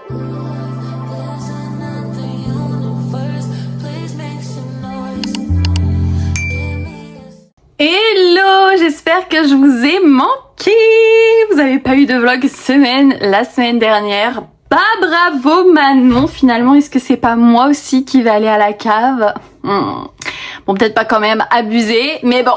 Hello, j'espère que je vous ai manqué. Vous n'avez pas eu de vlog la semaine dernière. Bah bravo Manon, finalement est-ce que c'est pas moi aussi qui vais aller à la cave? Bon, peut-être pas quand même abusé, mais bon.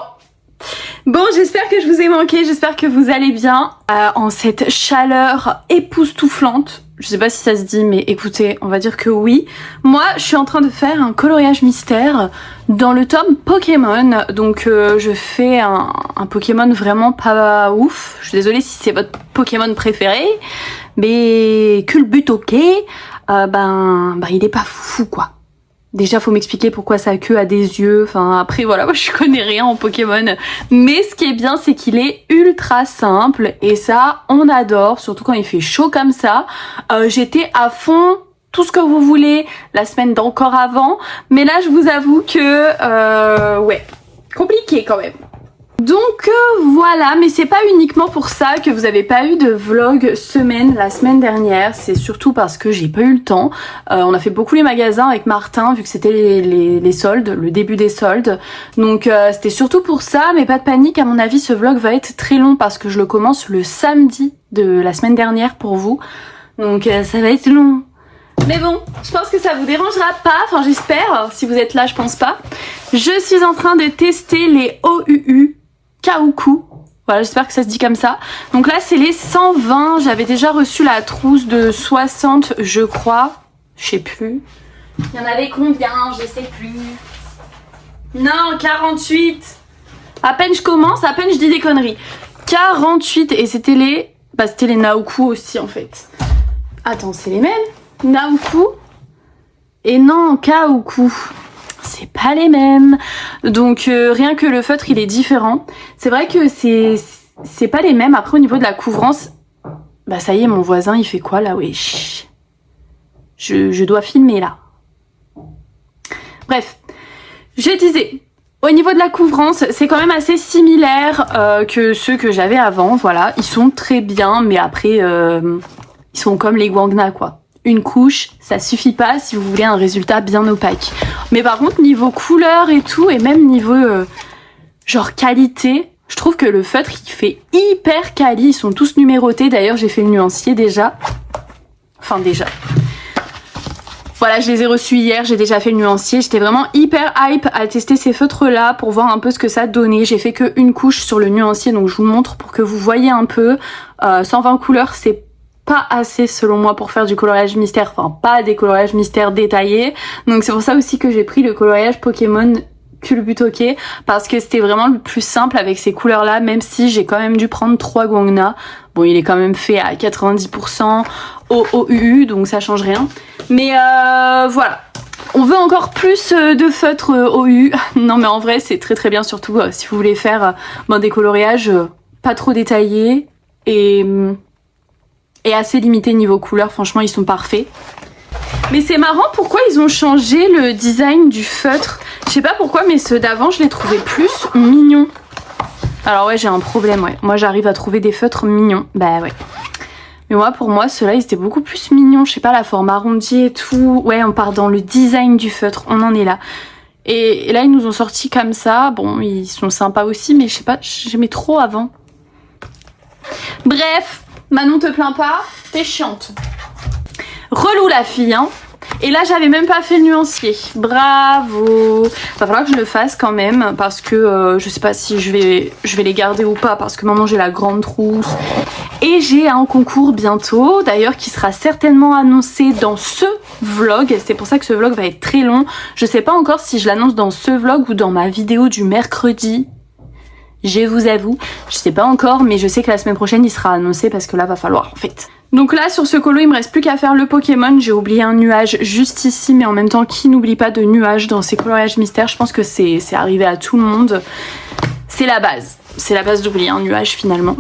Bon, j'espère que je vous ai manqué, j'espère que vous allez bien en cette chaleur époustouflante. Je sais pas si ça se dit, mais écoutez, on va dire que oui. Moi, je suis en train de faire un coloriage mystère dans le tome Pokémon. Donc, je fais un Pokémon vraiment pas ouf. Je suis désolée si c'est votre Pokémon préféré, mais Culbutoke, il est pas fou quoi. Déjà, faut m'expliquer pourquoi sa queue a des yeux. Enfin, après, voilà, moi, je connais rien en Pokémon. Mais ce qui est bien, c'est qu'il est ultra simple. Et ça, on adore. Surtout quand il fait chaud comme ça. J'étais à fond, tout ce que vous voulez, la semaine d'encore avant. Mais là, je vous avoue que, ouais, compliqué quand même. Donc voilà, mais c'est pas uniquement pour ça que vous avez pas eu de vlog la semaine dernière, c'est surtout parce que j'ai pas eu le temps. On a fait beaucoup les magasins avec Martin vu que c'était les soldes, le début des soldes. Donc c'était surtout pour ça, mais pas de panique, à mon avis ce vlog va être très long parce que je le commence le samedi de la semaine dernière pour vous. Donc ça va être long. Mais bon, je pense que ça vous dérangera pas, enfin j'espère, si vous êtes là je pense pas. Je suis en train de tester les OUU Kaoukou, voilà, j'espère que ça se dit comme ça. Donc là c'est les 120, j'avais déjà reçu la trousse de 60 je crois, je sais plus. Il y en avait combien, je sais plus. Non, 48. À peine je commence, à peine je dis des conneries. 48 et c'était les Naoukou aussi en fait. Attends, c'est les mêmes Naoukou et non, Kaoukou. C'est pas les mêmes. Donc rien que le feutre il est différent. C'est vrai que c'est pas les mêmes. Après au niveau de la couvrance, bah ça y est, mon voisin il fait quoi là? Wesh. Je dois filmer là. Bref, je disais, au niveau de la couvrance, c'est quand même assez similaire que ceux que j'avais avant. Voilà, ils sont très bien, mais après ils sont comme les Guangna quoi. Une couche, ça suffit pas si vous voulez un résultat bien opaque. Mais par contre, niveau couleur et tout, et même niveau genre qualité, je trouve que le feutre, il fait hyper quali. Ils sont tous numérotés. D'ailleurs, j'ai fait le nuancier déjà. Enfin, déjà. Voilà, je les ai reçus hier, j'ai déjà fait le nuancier. J'étais vraiment hyper hype à tester ces feutres-là pour voir un peu ce que ça donnait. J'ai fait qu'une couche sur le nuancier, donc je vous montre pour que vous voyez un peu. 120 couleurs, c'est pas assez selon moi pour faire du coloriage mystère, enfin pas des coloriages mystères détaillés. Donc c'est pour ça aussi que j'ai pris le coloriage Pokémon Culbutoke parce que c'était vraiment le plus simple avec ces couleurs là, même si j'ai quand même dû prendre 3 Guangna. Bon, il est quand même fait à 90% au OUU, donc ça change rien. Mais voilà. On veut encore plus de feutres OU. Non mais en vrai c'est très très bien, surtout si vous voulez faire des coloriages pas trop détaillés et assez limité niveau couleur, franchement ils sont parfaits. Mais c'est marrant pourquoi ils ont changé le design du feutre. Je sais pas pourquoi, mais ceux d'avant je les trouvais plus mignons. Alors ouais, j'ai un problème, ouais. Moi j'arrive à trouver des feutres mignons, bah ouais. Mais moi pour moi ceux-là ils étaient beaucoup plus mignons, je sais pas, la forme arrondie et tout. Ouais, on part dans le design du feutre, on en est là. Et là ils nous ont sorti comme ça, bon ils sont sympas aussi, mais je sais pas, j'aimais trop avant. Bref, Manon te plains pas, t'es chiante. Relou la fille, hein. Et là j'avais même pas fait le nuancier. Bravo. Va falloir que je le fasse quand même parce que je sais pas si je vais les garder ou pas parce que maintenant j'ai la grande trousse. Et j'ai un concours bientôt d'ailleurs qui sera certainement annoncé dans ce vlog. C'est pour ça que ce vlog va être très long. Je sais pas encore si je l'annonce dans ce vlog ou dans ma vidéo du mercredi. Je vous avoue, je sais pas encore, mais je sais que la semaine prochaine il sera annoncé parce que là va falloir en fait. Donc là sur ce colo il me reste plus qu'à faire le Pokémon. J'ai oublié un nuage juste ici, mais en même temps qui n'oublie pas de nuage dans ses coloriages mystères? Je pense que c'est arrivé à tout le monde. C'est la base d'oublier un nuage finalement.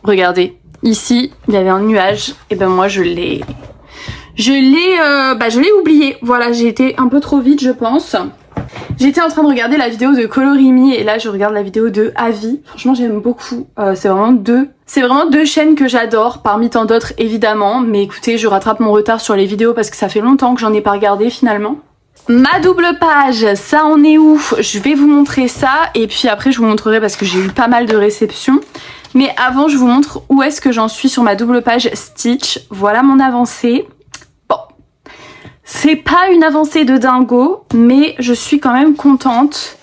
Regardez, ici il y avait un nuage, et ben moi je l'ai oublié. Voilà, j'ai été un peu trop vite je pense. J'étais en train de regarder la vidéo de Colorimi et là je regarde la vidéo de Avi. Franchement j'aime beaucoup, c'est vraiment deux C'est vraiment deux chaînes que j'adore, parmi tant d'autres évidemment. Mais écoutez, je rattrape mon retard sur les vidéos parce que ça fait longtemps que j'en ai pas regardé finalement. Ma double page, ça en est où? Je vais vous montrer ça et puis après je vous montrerai parce que j'ai eu pas mal de réceptions. Mais avant je vous montre où est-ce que j'en suis sur ma double page Stitch. Voilà mon avancée. Bon, c'est pas une avancée de dingo, mais je suis quand même contente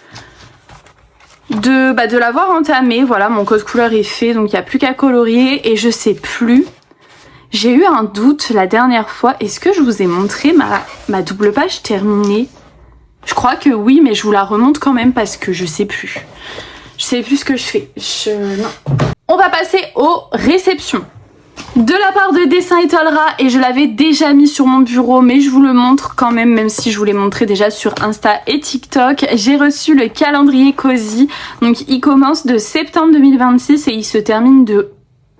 de l'avoir entamée. Voilà, mon code couleur est fait, donc il n'y a plus qu'à colorier et je sais plus. J'ai eu un doute la dernière fois. Est-ce que je vous ai montré ma double page terminée? Je crois que oui, mais je vous la remonte quand même parce que je sais plus. Je sais plus ce que je fais. Non. On va passer aux réceptions. De la part de Dessin Étoilera, et je l'avais déjà mis sur mon bureau, mais je vous le montre quand même, même si je vous l'ai montré déjà sur Insta et TikTok. J'ai reçu le calendrier Cozy. Donc il commence de septembre 2026 et il se termine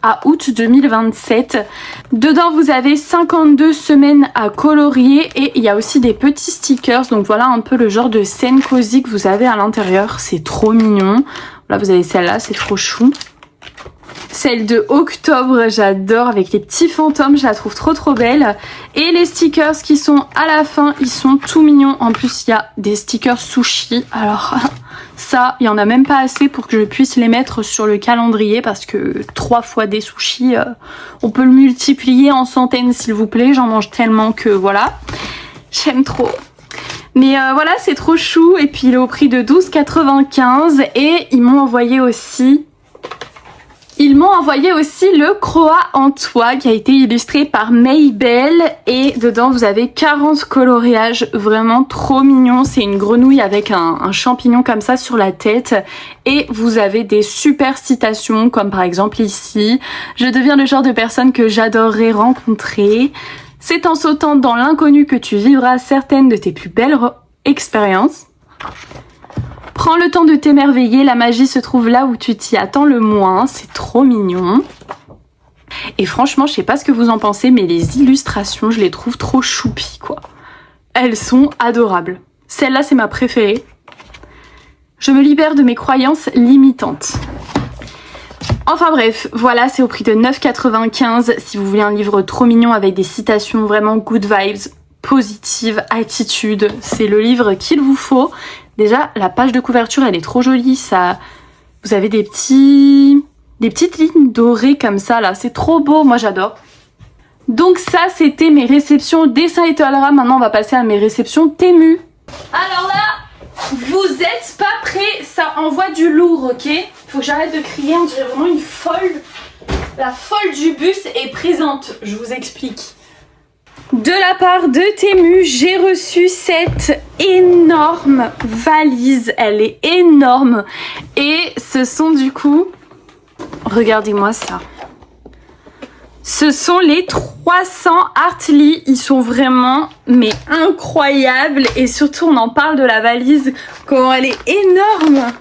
à août 2027. Dedans vous avez 52 semaines à colorier et il y a aussi des petits stickers. Donc voilà un peu le genre de scène cosy que vous avez à l'intérieur. C'est trop mignon. Là vous avez celle-là, c'est trop chou. Celle de octobre, j'adore, avec les petits fantômes, je la trouve trop belle. Et les stickers qui sont à la fin, ils sont tout mignons. En plus, il y a des stickers sushi. Alors ça, il n'y en a même pas assez pour que je puisse les mettre sur le calendrier parce que 3 fois des sushis, on peut le multiplier en centaines s'il vous plaît. J'en mange tellement que voilà, j'aime trop. Mais voilà, c'est trop chou. Et puis il est au prix de 12,95 et ils m'ont envoyé aussi... le Croa en toile qui a été illustré par Maybell et dedans vous avez 40 coloriages vraiment trop mignons. C'est une grenouille avec un champignon comme ça sur la tête et vous avez des super citations comme par exemple ici: je deviens le genre de personne que j'adorerais rencontrer. C'est en sautant dans l'inconnu que tu vivras certaines de tes plus belles expériences. Prends le temps de t'émerveiller, la magie se trouve là où tu t'y attends le moins. C'est trop mignon. Et franchement, je sais pas ce que vous en pensez, mais les illustrations, je les trouve trop choupies, quoi. Elles sont adorables. Celle-là, c'est ma préférée. Je me libère de mes croyances limitantes. Enfin bref, voilà, c'est au prix de 9,95 si vous voulez un livre trop mignon avec des citations vraiment good vibes, positive attitude. C'est le livre qu'il vous faut. Déjà, la page de couverture, elle est trop jolie. Ça, vous avez des petites lignes dorées comme ça, là. C'est trop beau, moi j'adore. Donc ça, c'était mes réceptions Dessin Étoilera. Maintenant, on va passer à mes réceptions Temu. Alors là, vous êtes pas prêts, ça envoie du lourd, ok? Faut que j'arrête de crier, on dirait vraiment une folle. La folle du bus est présente, je vous explique. De la part de Temu, j'ai reçu cette énorme valise. Elle est énorme. Et ce sont du coup... Regardez-moi ça. Ce sont les 300 Artly. Ils sont vraiment mais incroyables. Et surtout, on en parle de la valise. Comment elle est énorme.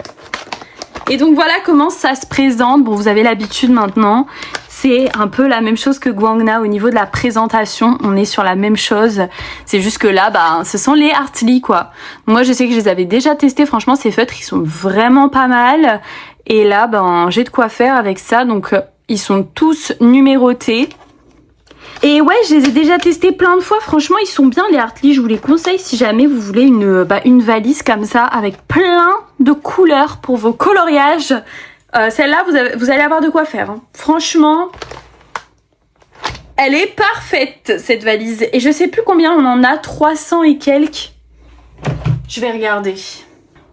Et donc voilà comment ça se présente. Bon, vous avez l'habitude maintenant. C'est un peu la même chose que Guangna au niveau de la présentation. On est sur la même chose. C'est juste que là, ce sont les Artly, quoi. Moi, je sais que je les avais déjà testés. Franchement, ces feutres, ils sont vraiment pas mal. Et là, j'ai de quoi faire avec ça. Donc, ils sont tous numérotés. Et ouais, je les ai déjà testés plein de fois. Franchement, ils sont bien, les Artly. Je vous les conseille si jamais vous voulez une valise comme ça avec plein de couleurs pour vos coloriages. Celle-là, vous allez avoir de quoi faire. Hein. Franchement, elle est parfaite, cette valise. Et je sais plus combien on en a, 300 et quelques. Je vais regarder.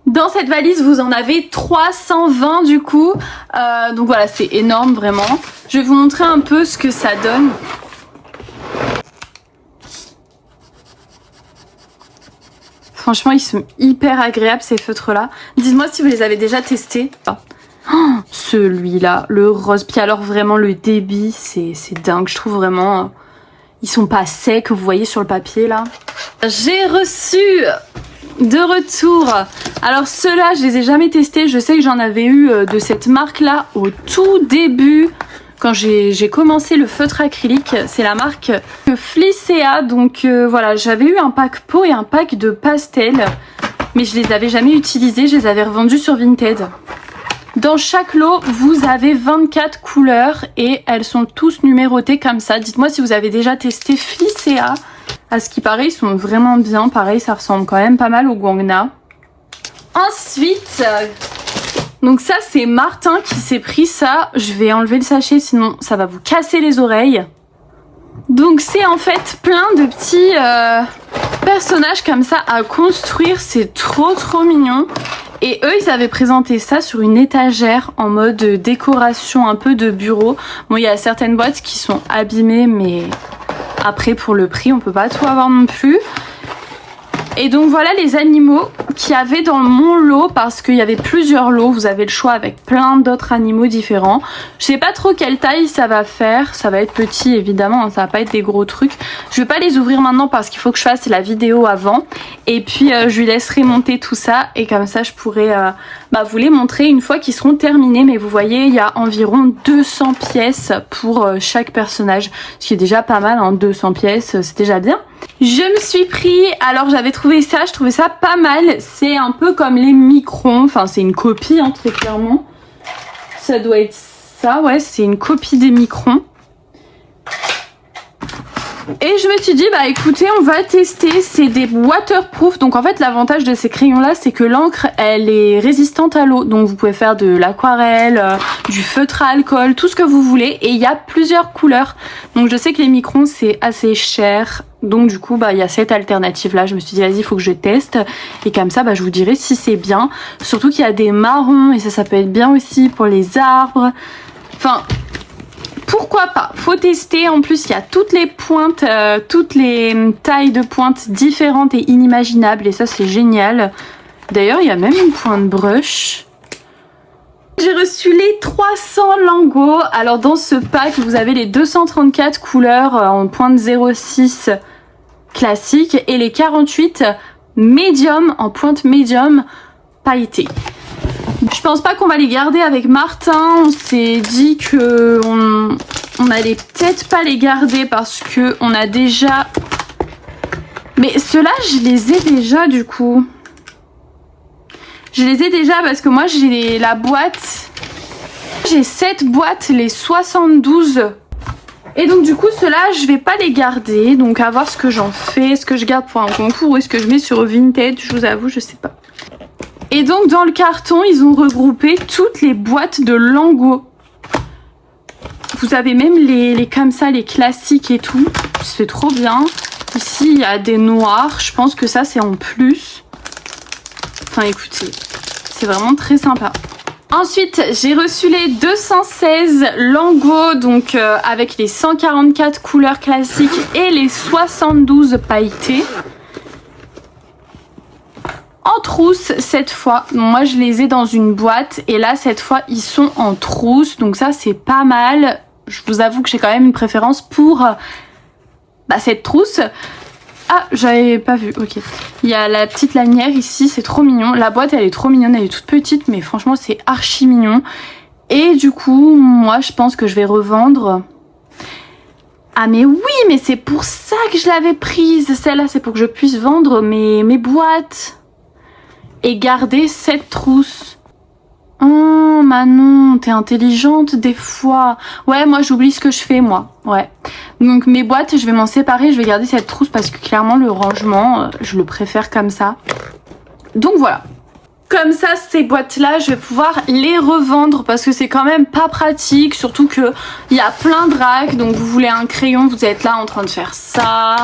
Dans cette valise, vous en avez 320 du coup. Donc voilà, c'est énorme vraiment. Je vais vous montrer un peu ce que ça donne. Franchement, ils sont hyper agréables ces feutres-là. Dites-moi si vous les avez déjà testés. Oh, celui-là, le rose. Puis alors vraiment le débit, c'est dingue. Je trouve vraiment... ils sont pas secs, vous voyez sur le papier là. J'ai reçu de retour. Alors ceux-là, je les ai jamais testés. Je sais que j'en avais eu de cette marque-là au tout début. Quand j'ai commencé le feutre acrylique, c'est la marque Flicea. Donc voilà, j'avais eu un pack peau et un pack de pastel. Mais je les avais jamais utilisés, je les avais revendus sur Vinted. Dans chaque lot, vous avez 24 couleurs et elles sont tous numérotées comme ça. Dites-moi si vous avez déjà testé Flicea. À ce qui paraît, ils sont vraiment bien. Pareil, ça ressemble quand même pas mal au Guangna. Ensuite, donc ça c'est Martin qui s'est pris ça. Je vais enlever le sachet sinon ça va vous casser les oreilles. Donc c'est en fait plein de petits personnages comme ça à construire. C'est trop mignon. Et eux, ils avaient présenté ça sur une étagère en mode décoration un peu de bureau. Bon, il y a certaines boîtes qui sont abîmées, mais après, pour le prix, on peut pas tout avoir non plus. Et donc voilà les animaux qu'il y avait dans mon lot, parce qu'il y avait plusieurs lots. Vous avez le choix avec plein d'autres animaux différents. Je sais pas trop quelle taille ça va faire. Ça va être petit évidemment, ça va pas être des gros trucs. Je vais pas les ouvrir maintenant parce qu'il faut que je fasse la vidéo avant. Et puis je lui laisserai monter tout ça et comme ça je pourrai vous les montrer une fois qu'ils seront terminés. Mais vous voyez, il y a environ 200 pièces pour chaque personnage. Ce qui est déjà pas mal, hein, 200 pièces, c'est déjà bien. Je me suis pris, alors j'avais trouvé ça, je trouvais ça pas mal. C'est un peu comme les microns, enfin c'est une copie hein, très clairement. Ça doit être ça, ouais, c'est une copie des microns. Et je me suis dit, bah écoutez, on va tester, c'est des waterproof. Donc en fait l'avantage de ces crayons là, c'est que l'encre elle est résistante à l'eau. Donc vous pouvez faire de l'aquarelle, du feutre à alcool, tout ce que vous voulez. Et il y a plusieurs couleurs. Donc je sais que les microns c'est assez cher. Donc du coup il y a cette alternative là. Je me suis dit vas-y, il faut que je teste. Et comme ça je vous dirai si c'est bien. Surtout qu'il y a des marrons et ça peut être bien aussi pour les arbres. Enfin... pourquoi pas, faut tester. En plus il y a toutes les pointes, toutes les tailles de pointes différentes et inimaginables et ça c'est génial. D'ailleurs il y a même une pointe brush. J'ai reçu les 300 lingots. Alors dans ce pack vous avez les 234 couleurs en pointe 06 classique et les 48 médium en pointe médium pailletée. Je pense pas qu'on va les garder avec Martin. On s'est dit que on allait peut-être pas les garder parce que on a déjà... Mais ceux-là, je les ai déjà du coup. Je les ai déjà parce que moi j'ai la boîte. J'ai cette boîte, les 72. Et donc du coup ceux-là, je vais pas les garder. Donc à voir ce que j'en fais. Est-ce que je garde pour un concours ou est-ce que je mets sur Vinted? Je vous avoue, je sais pas. Et donc dans le carton, ils ont regroupé toutes les boîtes de lingots. Vous avez même les comme ça, les classiques et tout. C'est trop bien. Ici, il y a des noirs. Je pense que ça, c'est en plus. Enfin, écoutez, c'est vraiment très sympa. Ensuite, j'ai reçu les 216 lingots, donc avec les 144 couleurs classiques et les 72 pailletés. En trousse cette fois. Moi je les ai dans une boîte et là cette fois ils sont en trousse, donc ça c'est pas mal. Je vous avoue que j'ai quand même une préférence pour cette trousse. Ah, j'avais pas vu, ok. Il y a la petite lanière ici, c'est trop mignon. La boîte elle est trop mignonne, elle est toute petite mais franchement c'est archi mignon. Et du coup moi je pense que je vais revendre. Ah mais oui, mais c'est pour ça que je l'avais prise. Celle-là c'est pour que je puisse vendre mes boîtes et garder cette trousse. Oh Manon, t'es intelligente des fois. Ouais, moi j'oublie ce que je fais moi. Ouais. Donc mes boîtes, je vais m'en séparer. Je vais garder cette trousse parce que clairement le rangement, je le préfère comme ça. Donc voilà. Comme ça, ces boîtes-là, je vais pouvoir les revendre parce que c'est quand même pas pratique. Surtout qu'il y a plein de racks. Donc vous voulez un crayon, vous êtes là en train de faire ça...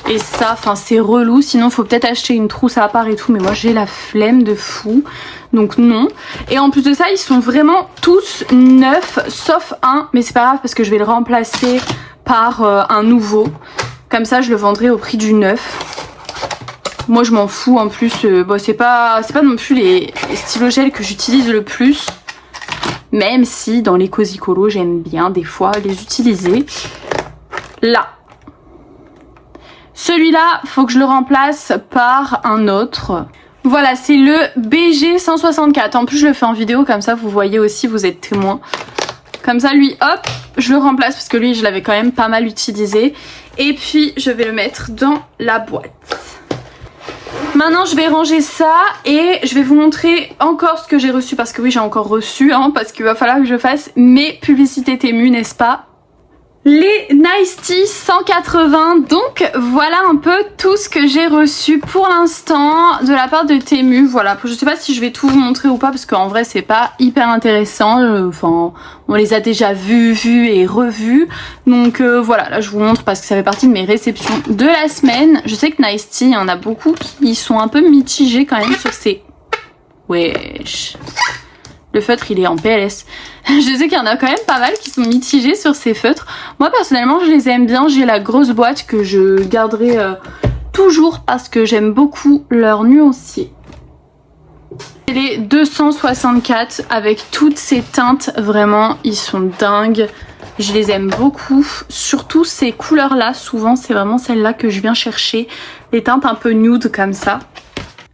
et ça, enfin c'est relou, sinon faut peut-être acheter une trousse à part et tout, mais moi j'ai la flemme de fou, donc non. Et en plus de ça, ils sont vraiment tous neufs, sauf un, mais c'est pas grave parce que je vais le remplacer par un nouveau. Comme ça je le vendrai au prix du neuf. Moi je m'en fous en plus, c'est pas non plus les stylos gel que j'utilise le plus. Même si dans les cosicolo j'aime bien des fois les utiliser. Là. Celui-là, faut que je le remplace par un autre. Voilà, c'est le BG 164. En plus, je le fais en vidéo, comme ça, vous voyez aussi, vous êtes témoin. Comme ça, lui, hop, je le remplace parce que lui, je l'avais quand même pas mal utilisé. Et puis, je vais le mettre dans la boîte. Maintenant je vais ranger ça et je vais vous montrer encore ce que j'ai reçu parce que oui j'ai encore reçu parce qu'il va falloir que je fasse mes publicités Temu, n'est-ce pas? Les Nice Tea 180, donc voilà un peu tout ce que j'ai reçu pour l'instant de la part de Temu. Voilà, je sais pas si je vais tout vous montrer ou pas parce qu'en vrai c'est pas hyper intéressant, enfin on les a déjà vus et revus. Donc voilà, là je vous montre parce que ça fait partie de mes réceptions de la semaine. Je sais que Nice Tea, il y en a beaucoup qui sont un peu mitigés quand même sur ces... Wesh. Le feutre il est en PLS. Je sais qu'il y en a quand même pas mal qui sont mitigés sur ces feutres. Moi personnellement je les aime bien. J'ai la grosse boîte que je garderai toujours parce que j'aime beaucoup leur nuancier. Les 264 avec toutes ces teintes, vraiment ils sont dingues. Je les aime beaucoup. Surtout ces couleurs là, souvent c'est vraiment celles-là que je viens chercher. Les teintes un peu nude comme ça.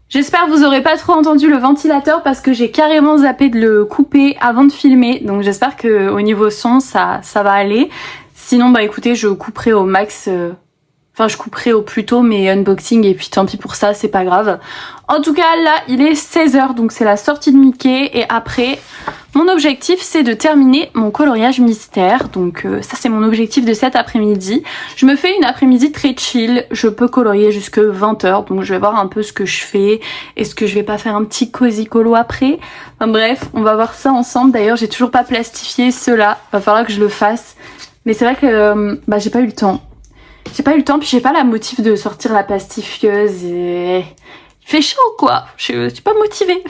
J'espère que vous aurez pas trop entendu le ventilateur parce que j'ai carrément zappé de le couper avant de filmer. Donc j'espère que au niveau son ça va aller. Sinon bah écoutez je couperai au max, enfin je couperai au plus tôt mes unboxings et puis tant pis pour ça, c'est pas grave. En tout cas là il est 16 h donc c'est la sortie de Mickey et après mon objectif c'est de terminer mon coloriage mystère. Donc ça c'est mon objectif de cet après-midi. Je me fais une après-midi très chill, je peux colorier jusque 20 h donc je vais voir un peu ce que je fais. Est-ce que je vais pas faire un petit cozy colo après? Enfin bref, on va voir ça ensemble. D'ailleurs j'ai toujours pas plastifié ceux-là, va falloir que je le fasse. Mais c'est vrai que bah j'ai pas eu le temps. J'ai pas eu le temps puis j'ai pas la motive de sortir la plastifieuse et... Il fait chaud quoi, je suis pas motivée.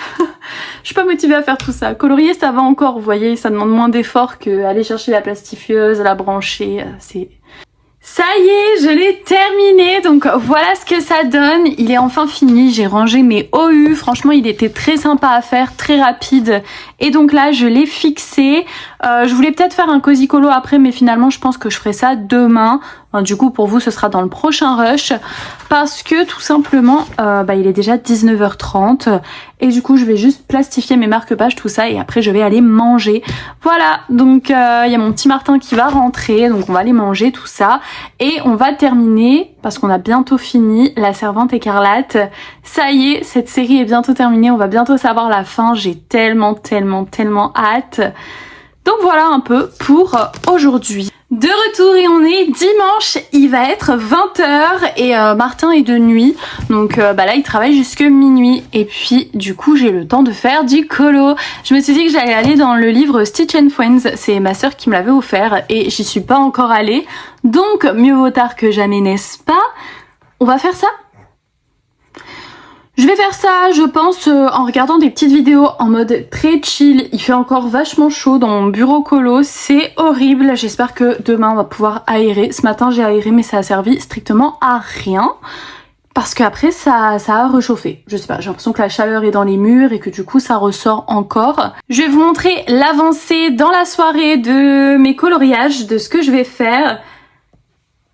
Je suis pas motivée à faire tout ça. Colorier ça va encore, vous voyez, ça demande moins d'efforts que aller chercher la plastifieuse, la brancher, c'est... Ça y est, je l'ai terminé, donc voilà ce que ça donne. Il est enfin fini, j'ai rangé mes OU, franchement il était très sympa à faire, très rapide. Et donc là je l'ai fixé. Je voulais peut-être faire un cozy colo après mais finalement je pense que je ferai ça demain. Enfin, du coup pour vous ce sera dans le prochain rush. Parce que tout simplement il est déjà 19 h 30. Et du coup je vais juste plastifier mes marque-pages tout ça et après je vais aller manger. Voilà, donc il y a mon petit Martin qui va rentrer, donc on va aller manger tout ça. Et on va terminer, parce qu'on a bientôt fini, La Servante écarlate. Ça y est, cette série est bientôt terminée, on va bientôt savoir la fin. J'ai tellement hâte. Donc voilà un peu pour aujourd'hui. De retour et on est dimanche, il va être 20 h et Martin est de nuit. Donc là il travaille jusque minuit et puis du coup j'ai le temps de faire du colo. Je me suis dit que j'allais aller dans le livre Stitch and Friends, c'est ma soeur qui me l'avait offert et j'y suis pas encore allée. Donc mieux vaut tard que jamais, n'est-ce pas? On va faire ça? Je vais faire ça, je pense, en regardant des petites vidéos en mode très chill. Il fait encore vachement chaud dans mon bureau colo, c'est horrible. J'espère que demain on va pouvoir aérer. Ce matin j'ai aéré mais ça a servi strictement à rien. Parce qu'après ça a réchauffé. Je sais pas, j'ai l'impression que la chaleur est dans les murs et que du coup ça ressort encore. Je vais vous montrer l'avancée dans la soirée de mes coloriages, de ce que je vais faire.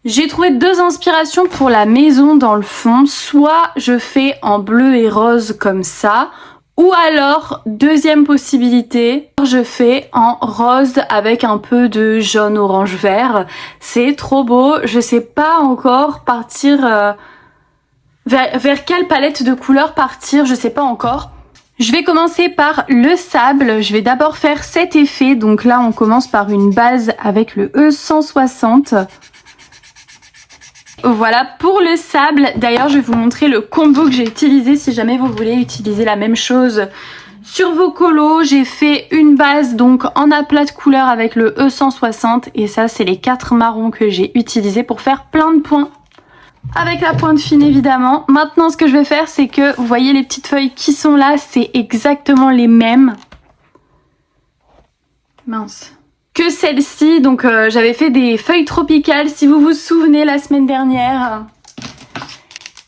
J'ai trouvé deux inspirations pour la maison dans le fond. Soit je fais en bleu et rose comme ça, ou alors, deuxième possibilité, je fais en rose avec un peu de jaune, orange, vert. C'est trop beau. Je sais pas encore partir vers quelle palette de couleurs partir, je sais pas encore. Je vais commencer par le sable. Je vais d'abord faire cet effet. Donc là, on commence par une base avec le E160. Voilà pour le sable. D'ailleurs je vais vous montrer le combo que j'ai utilisé si jamais vous voulez utiliser la même chose sur vos colos. J'ai fait une base donc en aplat de couleur avec le E160 et ça c'est les 4 marrons que j'ai utilisés pour faire plein de points. Avec la pointe fine évidemment. Maintenant ce que je vais faire c'est que vous voyez les petites feuilles qui sont là, c'est exactement les mêmes. Mince. Que celle-ci, donc j'avais fait des feuilles tropicales si vous vous souvenez la semaine dernière.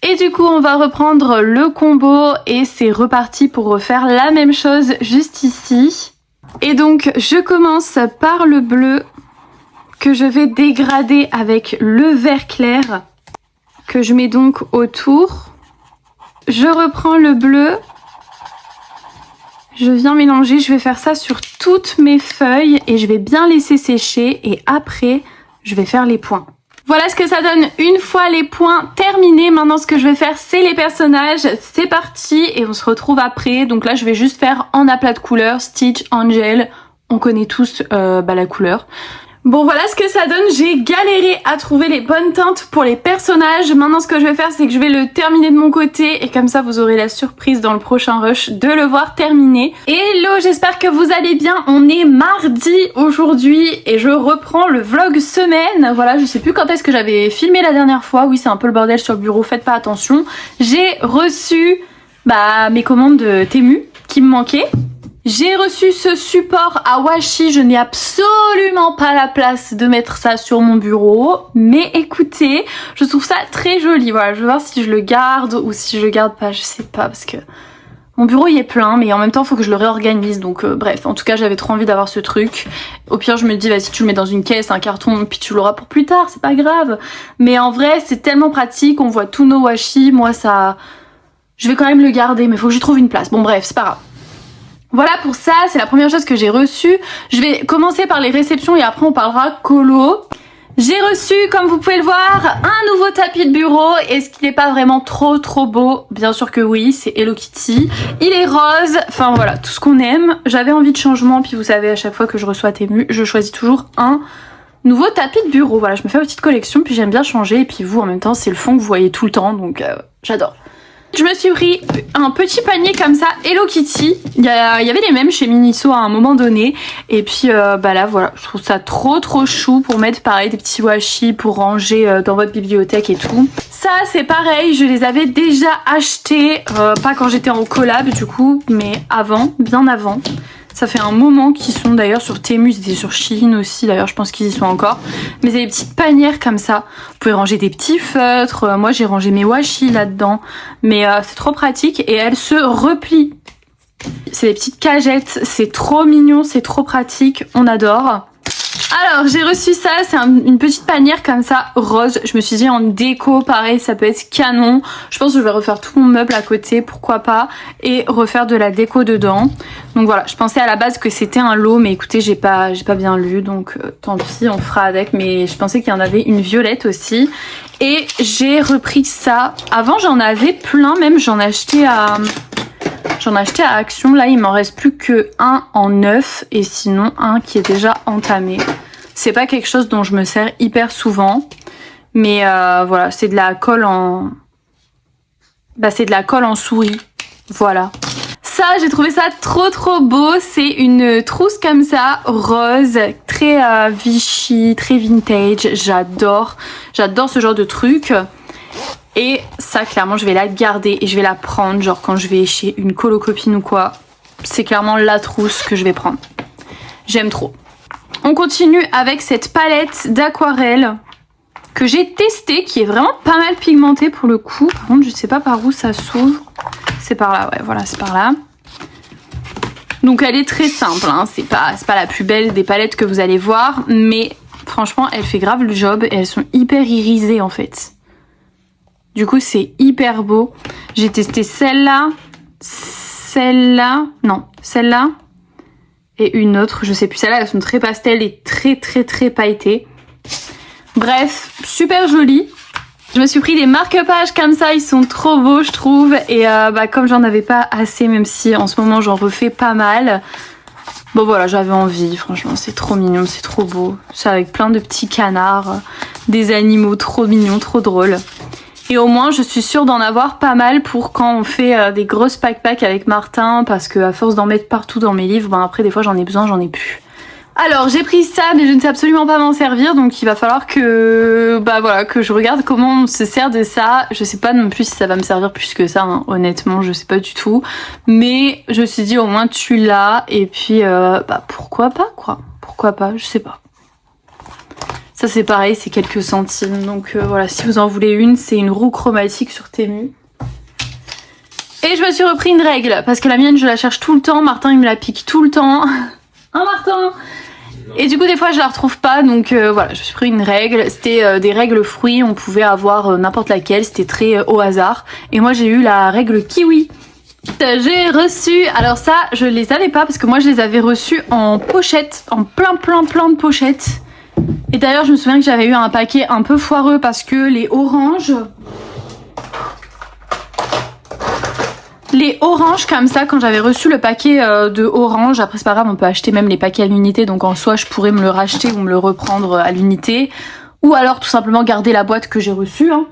Et du coup on va reprendre le combo et c'est reparti pour refaire la même chose juste ici. Et donc je commence par le bleu que je vais dégrader avec le vert clair que je mets donc autour. Je reprends le bleu. Je viens mélanger, je vais faire ça sur toutes mes feuilles et je vais bien laisser sécher et après je vais faire les points. Voilà ce que ça donne une fois les points terminés. Maintenant ce que je vais faire c'est les personnages. C'est parti et on se retrouve après. Donc là je vais juste faire en aplat de couleurs. Stitch, Angel, on connaît tous la couleur. Bon voilà ce que ça donne, j'ai galéré à trouver les bonnes teintes pour les personnages. Maintenant ce que je vais faire c'est que je vais le terminer de mon côté et comme ça vous aurez la surprise dans le prochain rush de le voir terminer. Hello, j'espère que vous allez bien, on est mardi aujourd'hui et je reprends le vlog semaine. Voilà, je sais plus quand est-ce que j'avais filmé la dernière fois, oui c'est un peu le bordel sur le bureau, faites pas attention. J'ai reçu mes commandes de Temu qui me manquaient. J'ai reçu ce support à washi, je n'ai absolument pas la place de mettre ça sur mon bureau, mais écoutez, je trouve ça très joli, voilà, je vais voir si je le garde ou si je le garde pas, je sais pas, parce que mon bureau il est plein, mais en même temps il faut que je le réorganise, donc bref, en tout cas j'avais trop envie d'avoir ce truc. Au pire je me dis, vas-y tu le mets dans une caisse, un carton, puis tu l'auras pour plus tard, c'est pas grave, mais en vrai c'est tellement pratique, on voit tous nos washi, moi ça... Je vais quand même le garder, mais il faut que je trouve une place, bon bref, c'est pas grave. Voilà pour ça, c'est la première chose que j'ai reçue. Je vais commencer par les réceptions et après on parlera colo. J'ai reçu, comme vous pouvez le voir, un nouveau tapis de bureau. Est-ce qu'il n'est pas vraiment trop beau? Bien sûr que oui, c'est Hello Kitty. Il est rose, enfin voilà, tout ce qu'on aime. J'avais envie de changement, puis vous savez, à chaque fois que je reçois Temu, je choisis toujours un nouveau tapis de bureau. Voilà, je me fais une petite collection, puis j'aime bien changer. Et puis vous, en même temps, c'est le fond que vous voyez tout le temps, donc j'adore. Je me suis pris un petit panier comme ça, Hello Kitty. Il y avait les mêmes chez Miniso à un moment donné. Et puis là voilà, je trouve ça trop chou pour mettre pareil des petits washi pour ranger dans votre bibliothèque et tout. Ça c'est pareil, je les avais déjà achetés, pas quand j'étais en collab du coup, mais avant, bien avant. Ça fait un moment qu'ils sont d'ailleurs sur Temu, ils étaient sur Shein aussi d'ailleurs, je pense qu'ils y sont encore. Mais il y a des petites panières comme ça, vous pouvez ranger des petits feutres, moi j'ai rangé mes washi là-dedans. Mais c'est trop pratique et elles se replient. C'est des petites cagettes, c'est trop mignon, c'est trop pratique, on adore. Alors j'ai reçu ça, c'est une petite panière comme ça, rose. Je me suis dit en déco, pareil, ça peut être canon. Je pense que je vais refaire tout mon meuble à côté, pourquoi pas. Et refaire de la déco dedans. Donc voilà, je pensais à la base que c'était un lot, mais écoutez, j'ai pas bien lu. Donc tant pis, on fera avec. Mais je pensais qu'il y en avait une violette aussi. Et j'ai repris ça. Avant j'en avais plein, même j'en ai acheté à Action. Là il m'en reste plus que un en neuf et sinon un qui est déjà entamé. C'est pas quelque chose dont je me sers hyper souvent, mais voilà, c'est de la colle en c'est de la colle en souris. Voilà. Ça, j'ai trouvé ça trop beau. C'est une trousse comme ça, rose, très Vichy, très vintage. J'adore ce genre de truc. Et ça, clairement, je vais la garder et je vais la prendre, genre quand je vais chez une colocopine ou quoi. C'est clairement la trousse que je vais prendre. J'aime trop. On continue avec cette palette d'aquarelle que j'ai testée, qui est vraiment pas mal pigmentée pour le coup. Par contre, je sais pas par où ça s'ouvre. C'est par là, ouais, voilà, c'est par là. Donc elle est très simple, hein. C'est pas la plus belle des palettes que vous allez voir, mais franchement, elle fait grave le job et elles sont hyper irisées en fait. Du coup, c'est hyper beau. J'ai testé celle-là, celle-là et une autre, je sais plus. Celle-là, elles sont très pastel et très pailletées. Bref, super jolies. Je me suis pris des marque-pages comme ça, ils sont trop beaux, je trouve. Et comme j'en avais pas assez, même si en ce moment j'en refais pas mal. Bon voilà, j'avais envie, franchement, c'est trop mignon, c'est trop beau. C'est avec plein de petits canards, des animaux trop mignons, trop drôles. Et au moins, je suis sûre d'en avoir pas mal pour quand on fait des grosses pack-pack avec Martin, parce que à force d'en mettre partout dans mes livres, après des fois j'en ai besoin, j'en ai plus. Alors j'ai pris ça, mais je ne sais absolument pas m'en servir, donc il va falloir que que je regarde comment on se sert de ça. Je sais pas non plus si ça va me servir plus que ça, hein, honnêtement, je sais pas du tout. Mais je me suis dit au moins tu l'as, et puis pourquoi pas quoi, pourquoi pas, je sais pas. Ça c'est pareil, c'est quelques centimes, donc voilà, si vous en voulez une, c'est une roue chromatique sur Temu. Et je me suis repris une règle, parce que la mienne je la cherche tout le temps, Martin il me la pique tout le temps. Hein Martin? Et du coup des fois je la retrouve pas, donc voilà, je me suis pris une règle. C'était des règles fruits, on pouvait avoir n'importe laquelle, c'était très au hasard. Et moi j'ai eu la règle kiwi. J'ai reçu, alors ça je les avais pas parce que moi je les avais reçus en pochette, en plein de pochettes. Et d'ailleurs je me souviens que j'avais eu un paquet un peu foireux parce que les oranges comme ça, quand j'avais reçu le paquet de orange, après c'est pas grave, on peut acheter même les paquets à l'unité, donc en soi je pourrais me le racheter ou me le reprendre à l'unité, ou alors tout simplement garder la boîte que j'ai reçue, hein.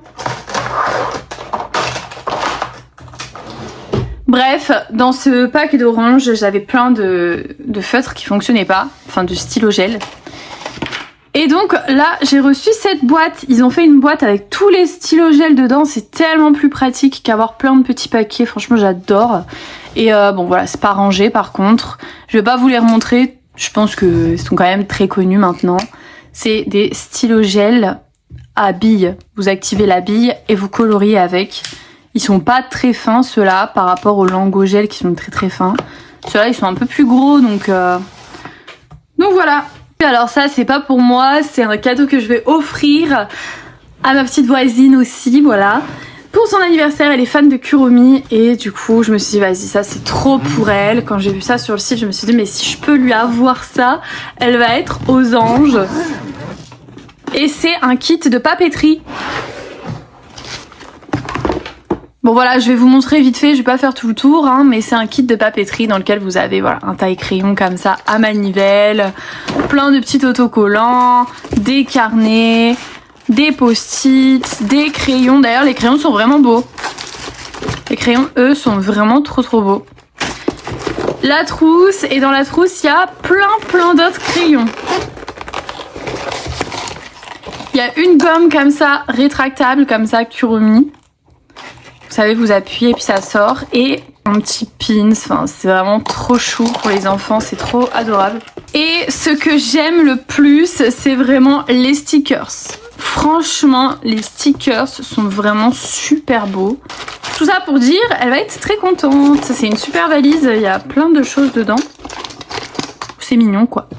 Bref, dans ce pack d'orange, j'avais plein de feutres qui fonctionnaient pas, enfin de stylo gel. Et donc là, j'ai reçu cette boîte. Ils ont fait une boîte avec tous les stylos gel dedans. C'est tellement plus pratique qu'avoir plein de petits paquets. Franchement, j'adore. Et bon, voilà, c'est pas rangé par contre. Je vais pas vous les remontrer. Je pense qu'ils sont quand même très connus maintenant. C'est des stylos gel à billes. Vous activez la bille et vous coloriez avec. Ils sont pas très fins ceux-là par rapport aux Lango gel qui sont très très fins. Ceux-là ils sont un peu plus gros donc voilà. Alors ça c'est pas pour moi, c'est un cadeau que je vais offrir à ma petite voisine aussi, voilà. Pour son anniversaire, elle est fan de Kuromi et du coup je me suis dit vas-y ça c'est trop pour elle. Quand j'ai vu ça sur le site je me suis dit mais si je peux lui avoir ça, elle va être aux anges. Et c'est un kit de papeterie. Bon voilà, je vais vous montrer vite fait, je vais pas faire tout le tour, hein, mais c'est un kit de papeterie dans lequel vous avez voilà, un taille-crayon comme ça à manivelle, plein de petits autocollants, des carnets, des post-it, des crayons. D'ailleurs les crayons sont vraiment beaux. Les crayons eux sont vraiment trop beaux. La trousse, et dans la trousse il y a plein d'autres crayons. Il y a une gomme comme ça, rétractable comme ça, Kuromi. Vous savez, vous appuyez et puis ça sort. Et un petit pins, enfin, c'est vraiment trop chou pour les enfants, c'est trop adorable. Et ce que j'aime le plus, c'est vraiment les stickers. Franchement, les stickers sont vraiment super beaux. Tout ça pour dire, elle va être très contente. C'est une super valise, il y a plein de choses dedans. C'est mignon quoi.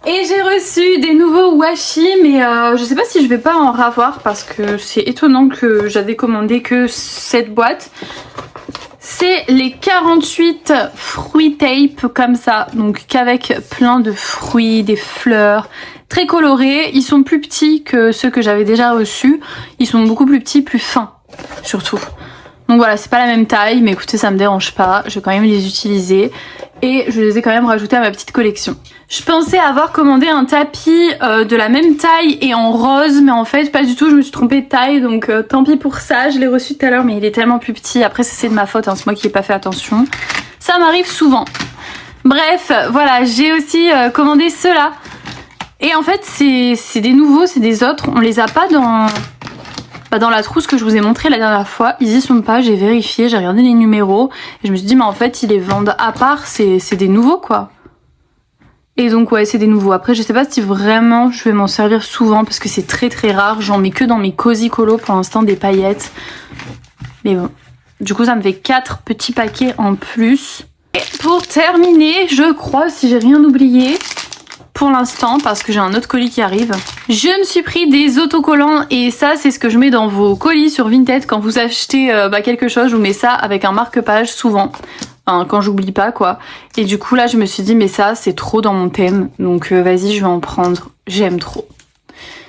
Et j'ai reçu des nouveaux washi, mais je sais pas si je vais pas en ravoir parce que c'est étonnant que j'avais commandé que cette boîte. C'est les 48 fruits tape comme ça, donc qu'avec plein de fruits, des fleurs, très colorés. Ils sont plus petits que ceux que j'avais déjà reçus. Ils sont beaucoup plus petits, plus fins surtout. Donc voilà, c'est pas la même taille, mais écoutez, ça me dérange pas. Je vais quand même les utiliser. Et je les ai quand même rajoutés à ma petite collection. Je pensais avoir commandé un tapis de la même taille et en rose, mais en fait pas du tout, je me suis trompée de taille, donc tant pis pour ça. Je l'ai reçu tout à l'heure, mais il est tellement plus petit. Après c'est de ma faute, hein, c'est moi qui n'ai pas fait attention. Ça m'arrive souvent. Bref, voilà, j'ai aussi commandé ceux-là. Et en fait c'est des nouveaux, c'est des autres. On les a pas dans la trousse que je vous ai montré la dernière fois. Ils y sont pas, j'ai vérifié, j'ai regardé les numéros. Et je me suis dit mais en fait ils les vendent à part, c'est des nouveaux quoi. Et donc ouais, c'est des nouveaux. Après je sais pas si vraiment je vais m'en servir souvent parce que c'est très rare. J'en mets que dans mes cozy colos pour l'instant, des paillettes. Mais bon, du coup ça me fait 4 petits paquets en plus. Et pour terminer, je crois, si j'ai rien oublié pour l'instant, parce que j'ai un autre colis qui arrive, je me suis pris des autocollants. Et ça c'est ce que je mets dans vos colis sur Vinted. Quand vous achetez quelque chose, je vous mets ça avec un marque-page souvent. Quand j'oublie pas quoi. Et du coup là je me suis dit mais ça c'est trop dans mon thème, donc vas-y je vais en prendre, j'aime trop.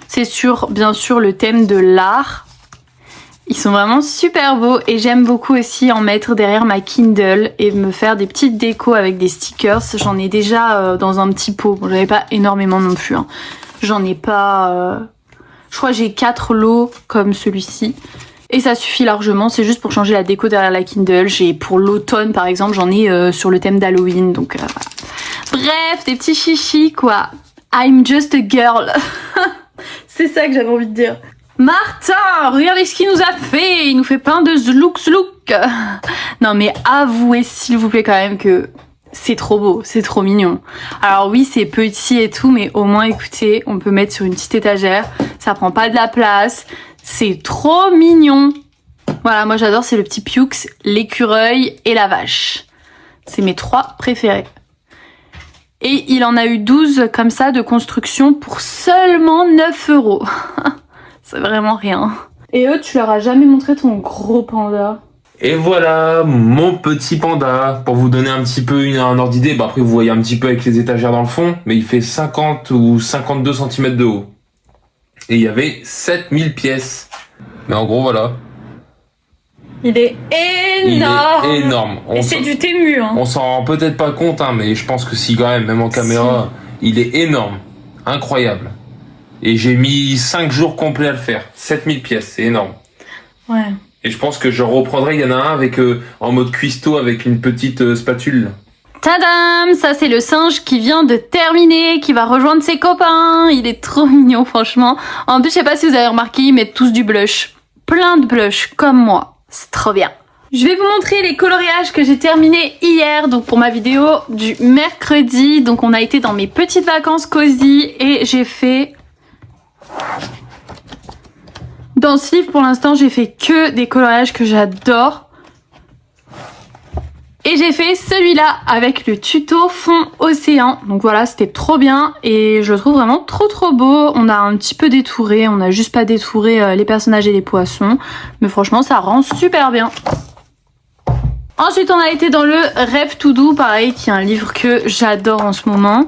C'est bien sûr le thème de l'art. Ils sont vraiment super beaux et j'aime beaucoup aussi en mettre derrière ma Kindle et me faire des petites décos avec des stickers. J'en ai déjà dans un petit pot, bon, j'avais pas énormément non plus, hein. J'en ai pas... Je crois que j'ai 4 lots comme celui-ci. Et ça suffit largement, c'est juste pour changer la déco derrière la Kindle. J'ai pour l'automne par exemple, j'en ai sur le thème d'Halloween, donc voilà. Bref, des petits chichis quoi. I'm just a girl. C'est ça que j'avais envie de dire. Martin, regardez ce qu'il nous a fait. Il nous fait plein de zlouk. Non mais avouez s'il vous plaît quand même que c'est trop beau, c'est trop mignon. Alors oui c'est petit et tout, mais au moins écoutez, on peut mettre sur une petite étagère. Ça prend pas de la place. C'est trop mignon. Voilà, moi j'adore, c'est le petit Pioux, l'écureuil et la vache. C'est mes 3 préférés. Et il en a eu 12 comme ça de construction pour seulement 9 €. C'est vraiment rien. Et eux, tu leur as jamais montré ton gros panda? Et voilà mon petit panda, pour vous donner un petit peu un ordre d'idée. Bah après vous voyez un petit peu avec les étagères dans le fond, mais il fait 50 ou 52 cm de haut. Et il y avait 7000 pièces. Mais en gros voilà. Il est énorme. Il est énorme. Et c'est du Temu. Hein. On s'en rend peut-être pas compte, hein, mais je pense que si quand même en caméra, il est énorme. Incroyable. Et j'ai mis 5 jours complets à le faire. 7000 pièces, c'est énorme. Ouais. Et je pense que je reprendrai, il y en a un avec en mode cuistot avec une petite spatule. Tadam! Ça c'est le singe qui vient de terminer, qui va rejoindre ses copains. Il est trop mignon franchement. En plus je sais pas si vous avez remarqué, ils mettent tous du blush. Plein de blush, comme moi. C'est trop bien. Je vais vous montrer les coloriages que j'ai terminés hier, donc pour ma vidéo du mercredi. Donc on a été dans mes petites vacances cosy et j'ai fait... Dans ce livre pour l'instant j'ai fait que des coloriages que j'adore. Et j'ai fait celui-là avec le tuto fond océan. Donc voilà, c'était trop bien et je le trouve vraiment trop beau. On a un petit peu détouré, on n'a juste pas détouré les personnages et les poissons. Mais franchement, ça rend super bien. Ensuite, on a été dans le Rêve tout doux, pareil, qui est un livre que j'adore en ce moment.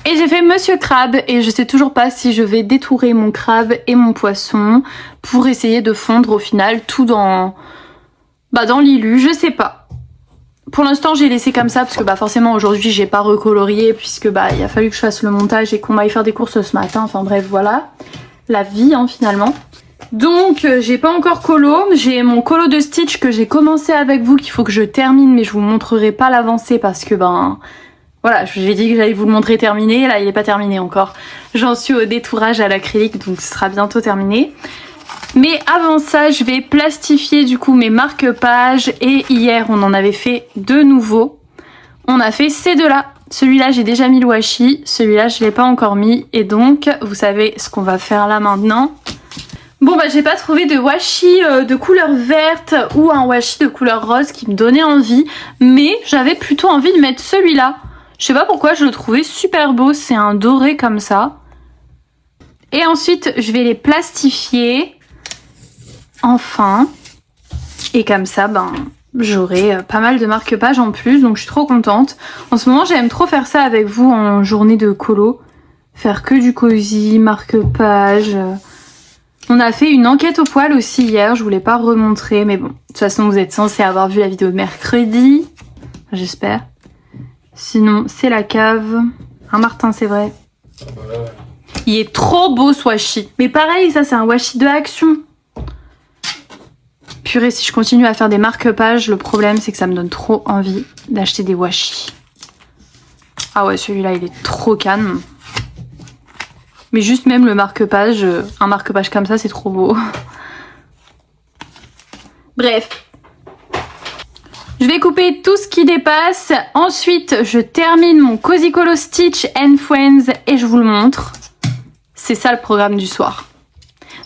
Et j'ai fait Monsieur Crabe et je sais toujours pas si je vais détourer mon crabe et mon poisson pour essayer de fondre au final tout dans l'Ilu, je sais pas. Pour l'instant j'ai laissé comme ça parce que forcément aujourd'hui j'ai pas recolorié puisque il a fallu que je fasse le montage et qu'on aille faire des courses ce matin. Enfin bref voilà, la vie finalement. Donc j'ai pas encore colo, j'ai mon colo de Stitch que j'ai commencé avec vous qu'il faut que je termine mais je vous montrerai pas l'avancée parce que voilà, j'ai dit que j'allais vous le montrer terminé, là il est pas terminé encore. J'en suis au détourage à l'acrylique donc ce sera bientôt terminé. Mais avant ça, je vais plastifier du coup mes marque-pages et hier on en avait fait deux nouveaux. On a fait ces deux-là. Celui-là j'ai déjà mis le washi, celui-là je l'ai pas encore mis et donc vous savez ce qu'on va faire là maintenant. Bon j'ai pas trouvé de washi de couleur verte ou un washi de couleur rose qui me donnait envie, mais j'avais plutôt envie de mettre celui-là. Je sais pas pourquoi, je le trouvais super beau, c'est un doré comme ça. Et ensuite je vais les plastifier. Enfin, et comme ça j'aurai pas mal de marque-pages en plus, donc je suis trop contente. En ce moment j'aime trop faire ça avec vous en journée de colo, faire que du cosy, marque-pages. On a fait une enquête au poil aussi hier, je voulais pas remontrer, mais bon, de toute façon vous êtes censés avoir vu la vidéo de mercredi, j'espère. Sinon c'est la cave, hein Martin c'est vrai. Il est trop beau ce washi, mais pareil ça c'est un washi de Action. Purée, si je continue à faire des marque-pages, le problème c'est que ça me donne trop envie d'acheter des washi. Ah ouais, celui-là il est trop calme. Mais juste même le marque-page, un marque-page comme ça c'est trop beau. Bref. Je vais couper tout ce qui dépasse. Ensuite, je termine mon Cozy Colo Stitch and Friends et je vous le montre. C'est ça le programme du soir.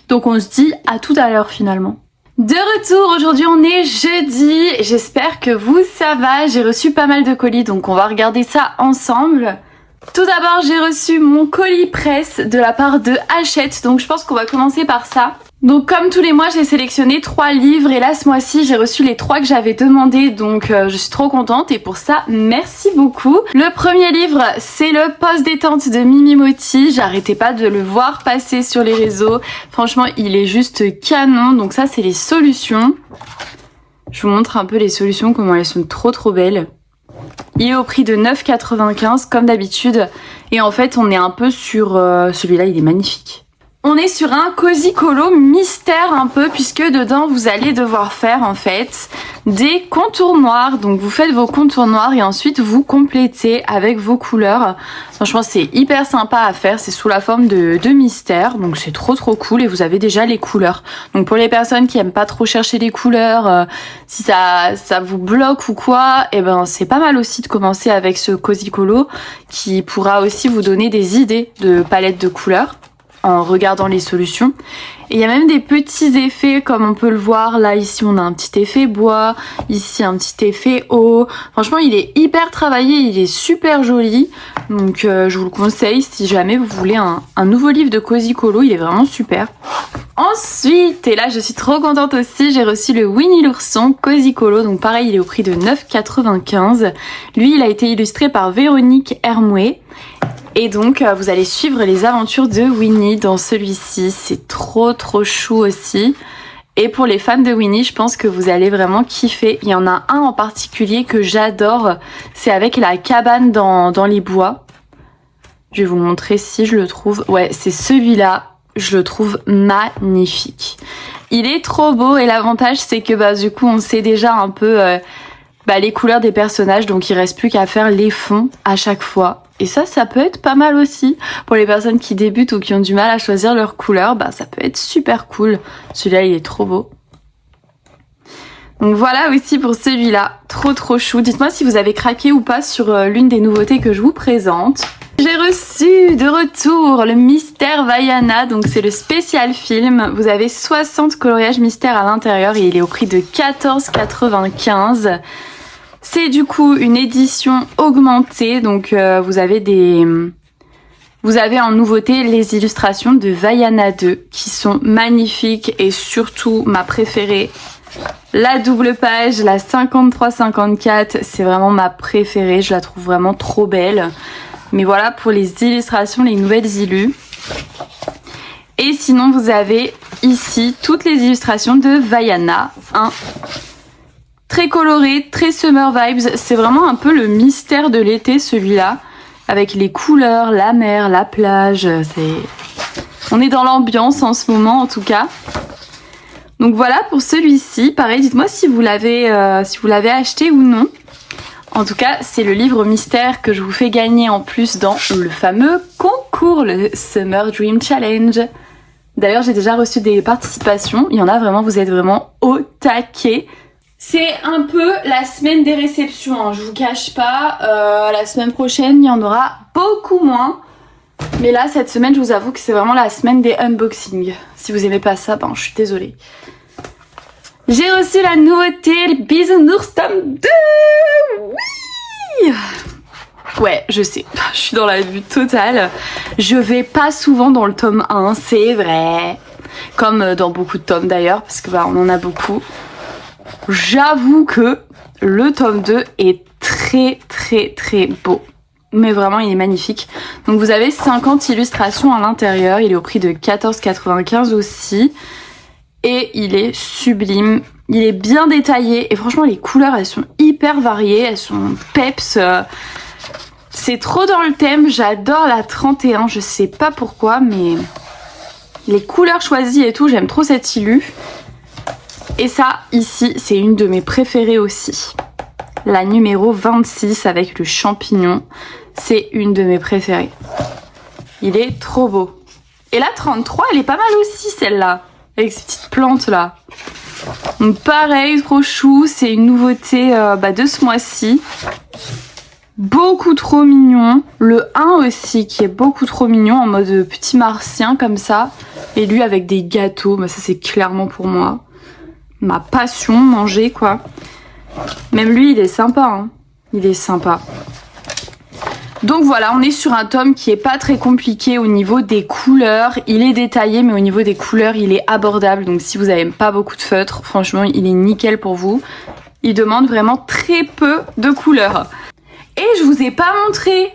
Donc on se dit à tout à l'heure finalement. De retour, aujourd'hui on est jeudi, j'espère que vous ça va, j'ai reçu pas mal de colis donc on va regarder ça ensemble. Tout d'abord j'ai reçu mon colis presse de la part de Hachette, donc je pense qu'on va commencer par ça. Donc comme tous les mois j'ai sélectionné 3 livres et là ce mois-ci j'ai reçu les 3 que j'avais demandé donc je suis trop contente et pour ça merci beaucoup. Le premier livre c'est le Post détente de Mimi Motti, j'arrêtais pas de le voir passer sur les réseaux, franchement il est juste canon, donc ça c'est les solutions. Je vous montre un peu les solutions, comment elles sont trop belles. Il est au prix de 9,95 comme d'habitude et en fait on est un peu sur celui-là, il est magnifique. On est sur un Cozy Colo mystère un peu puisque dedans vous allez devoir faire en fait des contours noirs. Donc vous faites vos contours noirs et ensuite vous complétez avec vos couleurs. Franchement c'est hyper sympa à faire, c'est sous la forme de mystère donc c'est trop cool et vous avez déjà les couleurs. Donc pour les personnes qui aiment pas trop chercher les couleurs, si ça vous bloque ou quoi, et c'est pas mal aussi de commencer avec ce Cozy Colo qui pourra aussi vous donner des idées de palettes de couleurs en regardant les solutions. Et il y a même des petits effets comme on peut le voir là, ici on a un petit effet bois, ici un petit effet eau. Franchement il est hyper travaillé, il est super joli, donc je vous le conseille si jamais vous voulez un nouveau livre de Cozy Colo, il est vraiment super. Ensuite, et là je suis trop contente aussi, j'ai reçu le Winnie l'ourson Cozy Colo, donc pareil il est au prix de 9,95. Lui il a été illustré par Véronique Hermouet. Et donc vous allez suivre les aventures de Winnie dans celui-ci, c'est trop chou aussi. Et pour les fans de Winnie, je pense que vous allez vraiment kiffer. Il y en a un en particulier que j'adore, c'est avec la cabane dans les bois. Je vais vous montrer si je le trouve. Ouais, c'est celui-là. Je le trouve magnifique. Il est trop beau et l'avantage c'est que du coup on sait déjà un peu les couleurs des personnages, donc il reste plus qu'à faire les fonds à chaque fois. Et ça peut être pas mal aussi pour les personnes qui débutent ou qui ont du mal à choisir leurs couleurs, ça peut être super cool. Celui-là il est trop beau. Donc voilà aussi pour celui-là, trop chou. Dites-moi si vous avez craqué ou pas sur l'une des nouveautés que je vous présente. J'ai reçu de retour le Mystère Vaiana, donc c'est le spécial film. Vous avez 60 coloriages mystères à l'intérieur et il est au prix de 14,95. C'est du coup une édition augmentée, donc vous avez en nouveauté les illustrations de Vaiana 2 qui sont magnifiques et surtout ma préférée. La double page, la 53-54, c'est vraiment ma préférée, je la trouve vraiment trop belle. Mais voilà pour les illustrations, les nouvelles illus. Et sinon, vous avez ici toutes les illustrations de Vaiana 1. Très coloré, très summer vibes. C'est vraiment un peu le mystère de l'été, celui-là. Avec les couleurs, la mer, la plage. On est dans l'ambiance en ce moment, en tout cas. Donc voilà pour celui-ci. Pareil, dites-moi si vous l'avez acheté ou non. En tout cas, c'est le livre mystère que je vous fais gagner en plus dans le fameux concours, le Summer Dream Challenge. D'ailleurs, j'ai déjà reçu des participations. Il y en a vraiment, vous êtes vraiment au taquet. C'est un peu la semaine des réceptions, hein, je vous cache pas. La semaine prochaine, il y en aura beaucoup moins. Mais là, cette semaine, je vous avoue que c'est vraiment la semaine des unboxings. Si vous aimez pas ça, je suis désolée. J'ai reçu la nouveauté, le Bisounours tome 2. Oui. Ouais, je sais, je suis dans la vue totale. Je vais pas souvent dans le tome 1, c'est vrai. Comme dans beaucoup de tomes d'ailleurs, parce que on en a beaucoup. J'avoue que le tome 2 est très beau. Mais vraiment, il est magnifique. Donc vous avez 50 illustrations à l'intérieur. Il est au prix de 14,95 aussi. Et il est sublime. Il est bien détaillé. Et franchement, les couleurs, elles sont hyper variées. Elles sont peps. C'est trop dans le thème. J'adore la 31. Je sais pas pourquoi, mais les couleurs choisies et tout, j'aime trop cette illu. Et ça, ici, c'est une de mes préférées aussi. La numéro 26 avec le champignon. C'est une de mes préférées. Il est trop beau. Et la 33, elle est pas mal aussi, celle-là. Avec ces petites plantes là. Donc pareil, trop chou. C'est une nouveauté de ce mois-ci. Beaucoup trop mignon. Le 1 aussi qui est beaucoup trop mignon en mode petit martien comme ça. Et lui avec des gâteaux. Ça c'est clairement pour moi. Ma passion, manger quoi. Même lui il est sympa. Hein. Il est sympa. Donc voilà, on est sur un tome qui est pas très compliqué au niveau des couleurs. Il est détaillé, mais au niveau des couleurs, il est abordable. Donc si vous n'avez pas beaucoup de feutres, franchement, il est nickel pour vous. Il demande vraiment très peu de couleurs. Et je vous ai pas montré.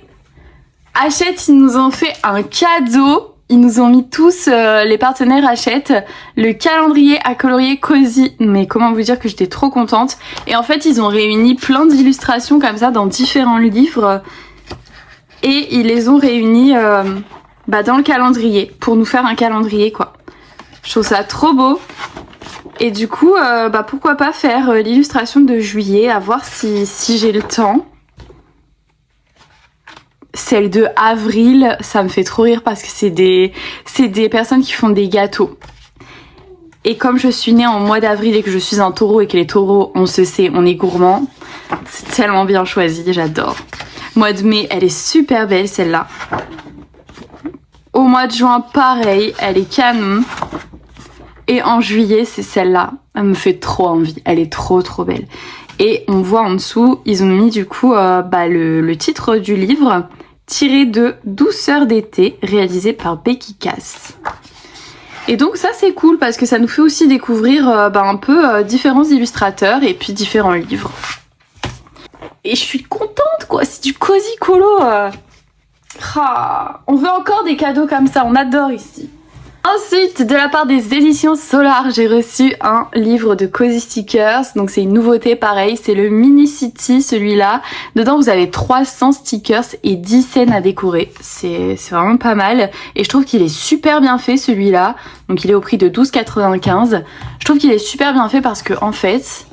Hachette, ils nous ont fait un cadeau. Ils nous ont mis tous, les partenaires Hachette, le calendrier à colorier Cozy. Mais comment vous dire que j'étais trop contente. Et en fait, ils ont réuni plein d'illustrations comme ça dans différents livres. Et ils les ont réunis dans le calendrier, pour nous faire un calendrier quoi. Je trouve ça trop beau. Et du coup, pourquoi pas faire l'illustration de juillet, à voir si j'ai le temps. Celle de avril, ça me fait trop rire parce que c'est des personnes qui font des gâteaux. Et comme je suis née en mois d'avril et que je suis un taureau et que les taureaux, on se sait, on est gourmand, c'est tellement bien choisi, j'adore. Mois de mai, elle est super belle celle-là. Au mois de juin, pareil, elle est canon. Et en juillet, c'est celle-là. Elle me fait trop envie, elle est trop belle. Et on voit en dessous, ils ont mis du coup le titre du livre, tiré de Douceur d'été, réalisé par Becky Cass. Et donc ça c'est cool parce que ça nous fait aussi découvrir un peu différents illustrateurs et puis différents livres. Et je suis contente quoi, c'est du cosy colo. On veut encore des cadeaux comme ça, on adore ici. Ensuite, de la part des éditions Solar, j'ai reçu un livre de Cozy Stickers. Donc c'est une nouveauté, pareil, c'est le Mini City, celui-là. Dedans, vous avez 300 stickers et 10 scènes à décorer. C'est vraiment pas mal. Et je trouve qu'il est super bien fait, celui-là. Donc il est au prix de 12,95 €. Je trouve qu'il est super bien fait parce que, en fait,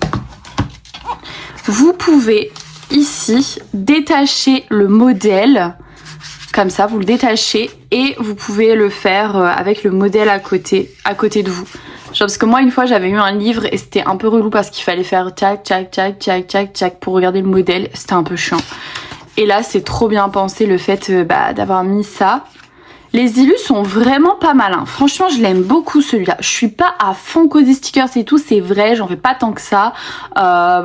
vous pouvez ici détacher le modèle. Comme ça, vous le détachez et vous pouvez le faire avec le modèle à côté de vous. Genre parce que moi, une fois, j'avais eu un livre et c'était un peu relou parce qu'il fallait faire tchac, tchac, tchac, tchac, tchac, tchac pour regarder le modèle. C'était un peu chiant. Et là, c'est trop bien pensé le fait d'avoir mis ça. Les illus sont vraiment pas mal. Hein. Franchement, je l'aime beaucoup celui-là. Je suis pas à fond Cozy Stickers et tout, c'est vrai, j'en fais pas tant que ça.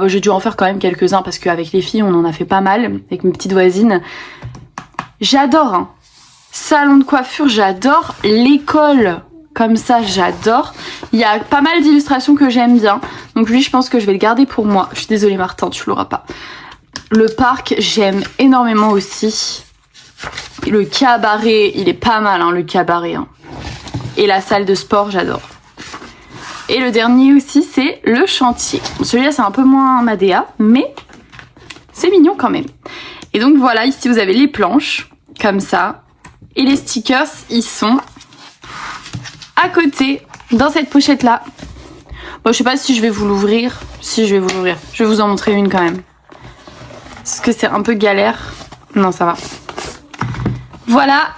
J'ai dû en faire quand même quelques-uns parce qu'avec les filles, on en a fait pas mal avec mes petites voisines. J'adore, hein. Salon de coiffure, j'adore. L'école, comme ça, j'adore. Il y a pas mal d'illustrations que j'aime bien. Donc lui, je pense que je vais le garder pour moi. Je suis désolée, Martin, tu l'auras pas. Le parc, j'aime énormément aussi. Le cabaret, il est pas mal, hein, le cabaret. Hein. Et la salle de sport, j'adore. Et le dernier aussi, c'est le chantier. Celui-là, c'est un peu moins Madea, mais c'est mignon quand même. Et donc voilà, ici vous avez les planches, comme ça. Et les stickers, ils sont à côté, dans cette pochette-là. Bon, je sais pas si je vais vous l'ouvrir. Si, je vais vous l'ouvrir. Je vais vous en montrer une quand même. Parce que c'est un peu galère. Non, ça va. Voilà.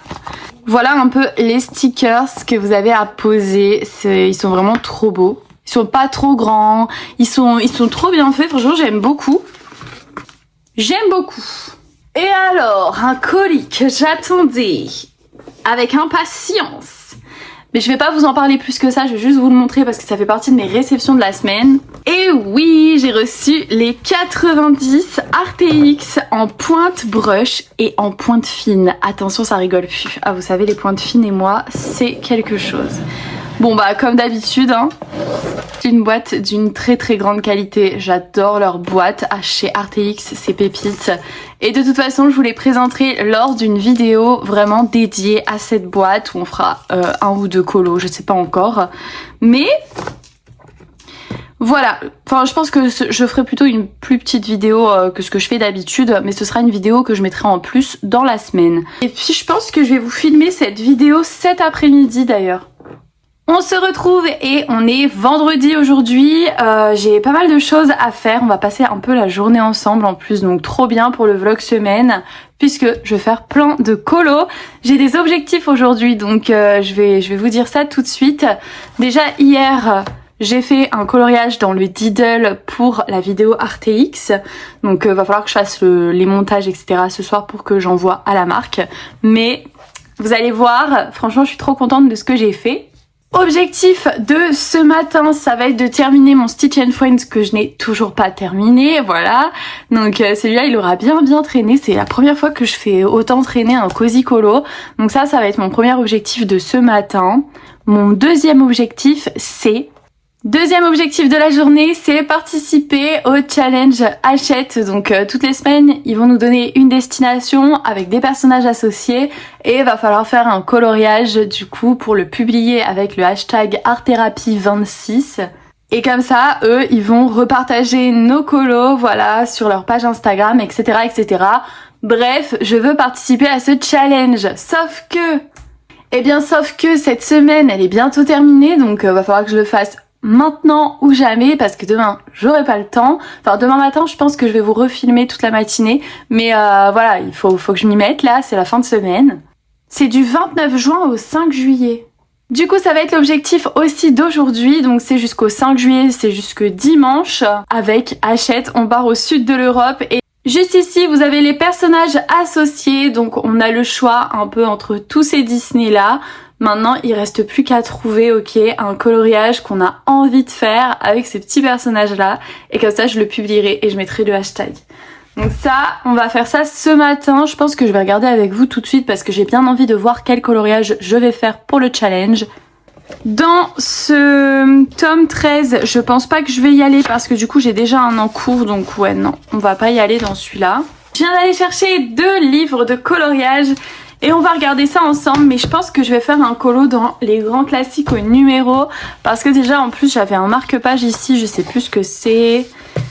Voilà un peu les stickers que vous avez à poser. Ils sont vraiment trop beaux. Ils sont pas trop grands. Ils sont trop bien faits. Franchement, j'aime beaucoup. J'aime beaucoup. Et alors, un colis que j'attendais avec impatience. Mais je vais pas vous en parler plus que ça, je vais juste vous le montrer parce que ça fait partie de mes réceptions de la semaine. Et oui, j'ai reçu les 90 RTX en pointe brush et en pointe fine. Attention, ça rigole plus. Ah, vous savez, les pointes fines et moi, c'est quelque chose. Bon bah comme d'habitude, hein, une boîte d'une très très grande qualité. J'adore leur boîte chez RTX, c'est pépites. Et de toute façon, je vous les présenterai lors d'une vidéo vraiment dédiée à cette boîte où on fera un ou deux colos, je sais pas encore. Mais voilà, enfin je pense que je ferai plutôt une plus petite vidéo que ce que je fais d'habitude, mais ce sera une vidéo que je mettrai en plus dans la semaine. Et puis je pense que je vais vous filmer cette vidéo cet après-midi d'ailleurs. On se retrouve et on est vendredi aujourd'hui, j'ai pas mal de choses à faire, on va passer un peu la journée ensemble en plus, donc trop bien pour le vlog semaine, puisque je vais faire plein de colos. J'ai des objectifs aujourd'hui, donc je vais vous dire ça tout de suite. Déjà hier, j'ai fait un coloriage dans le Diddle pour la vidéo RTX, donc va falloir que je fasse les montages etc. ce soir pour que j'envoie à la marque, mais vous allez voir, franchement je suis trop contente de ce que j'ai fait. Objectif de ce matin, ça va être de terminer mon Stitch and Friends que je n'ai toujours pas terminé, voilà. Donc celui-là, il aura bien traîné. C'est la première fois que je fais autant traîner un Cozy Colo. Donc ça va être mon premier objectif de ce matin. Mon deuxième objectif, Deuxième objectif de la journée, c'est participer au challenge Hachette. Donc toutes les semaines, ils vont nous donner une destination avec des personnages associés et il va falloir faire un coloriage du coup pour le publier avec le hashtag ArtTherapie26. Et comme ça, eux, ils vont repartager nos colos, voilà, sur leur page Instagram, etc., etc. Bref, je veux participer à ce challenge. Sauf que cette semaine, elle est bientôt terminée, donc va falloir que je le fasse maintenant ou jamais parce que demain j'aurai pas le temps. Enfin demain matin je pense que je vais vous refilmer toute la matinée, mais voilà, il faut que je m'y mette là, c'est la fin de semaine. C'est du 29 juin au 5 juillet. Du coup ça va être l'objectif aussi d'aujourd'hui, donc c'est jusqu'au 5 juillet, c'est jusque dimanche. Avec Hachette, on part au sud de l'Europe et juste ici vous avez les personnages associés, donc on a le choix un peu entre tous ces Disney là. Maintenant, il reste plus qu'à trouver, un coloriage qu'on a envie de faire avec ces petits personnages-là. Et comme ça, je le publierai et je mettrai le hashtag. Donc ça, on va faire ça ce matin. Je pense que je vais regarder avec vous tout de suite parce que j'ai bien envie de voir quel coloriage je vais faire pour le challenge. Dans ce tome 13, je pense pas que je vais y aller parce que du coup j'ai déjà un en cours, donc ouais non, on va pas y aller dans celui-là. Je viens d'aller chercher 2 livres de coloriage et on va regarder ça ensemble, mais je pense que je vais faire un colo dans les grands classiques au numéro parce que déjà en plus j'avais un marque-page ici, je sais plus ce que c'est.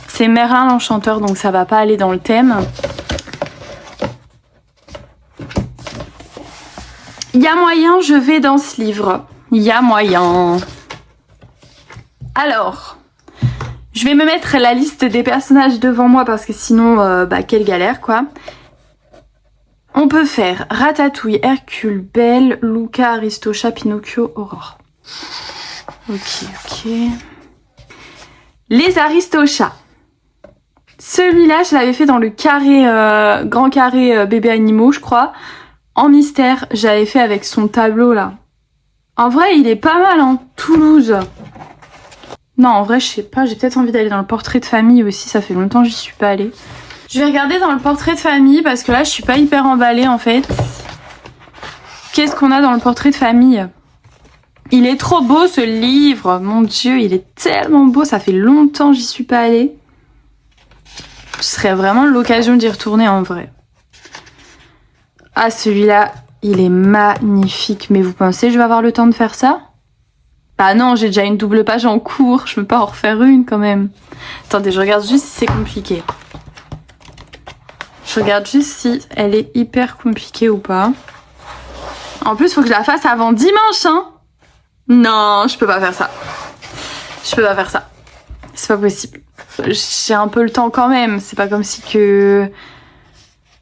C'est Merlin l'Enchanteur, donc ça va pas aller dans le thème. Il y a moyen, je vais dans ce livre. Il y a moyen. Alors, je vais me mettre la liste des personnages devant moi parce que sinon, quelle galère quoi. On peut faire Ratatouille, Hercule, Belle, Luca, Aristocha, Pinocchio, Aurore. Ok. Les Aristochats. Celui-là, je l'avais fait dans le carré, grand carré bébé animaux, je crois. En mystère, j'avais fait avec son tableau là. En vrai, il est pas mal, hein. Toulouse. Non, en vrai, je sais pas. J'ai peut-être envie d'aller dans le portrait de famille aussi. Ça fait longtemps que j'y suis pas allée. Je vais regarder dans le portrait de famille parce que là, je suis pas hyper emballée en fait. Qu'est-ce qu'on a dans le portrait de famille? Il est trop beau ce livre. Mon Dieu, il est tellement beau. Ça fait longtemps que j'y suis pas allée. Ce serait vraiment l'occasion d'y retourner en vrai. Ah, celui-là, il est magnifique. Mais vous pensez que je vais avoir le temps de faire ça? Bah non, j'ai déjà une double page en cours. Je peux pas en refaire une quand même. Attendez, je regarde juste si c'est compliqué. Je regarde juste si elle est hyper compliquée ou pas. En plus, faut que je la fasse avant dimanche, hein. Non, je peux pas faire ça. Je peux pas faire ça. C'est pas possible. J'ai un peu le temps quand même. C'est pas comme si que...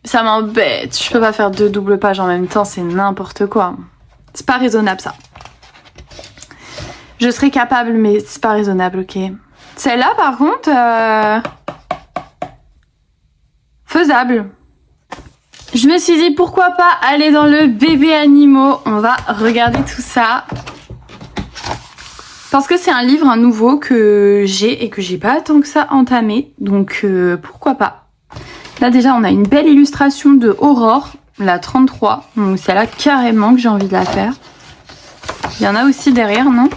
Ça m'embête. Je peux pas faire 2 doubles pages en même temps. C'est n'importe quoi. C'est pas raisonnable, ça. Je serais capable, mais c'est pas raisonnable, ok. Celle-là, par contre... faisable. Je me suis dit, pourquoi pas aller dans le bébé animaux. On va regarder tout ça. Parce que c'est un livre, un nouveau que j'ai et que j'ai pas tant que ça entamé. Donc, pourquoi pas. Là déjà on a une belle illustration de Aurore, la 33, donc c'est là carrément que j'ai envie de la faire. Il y en a aussi derrière, non?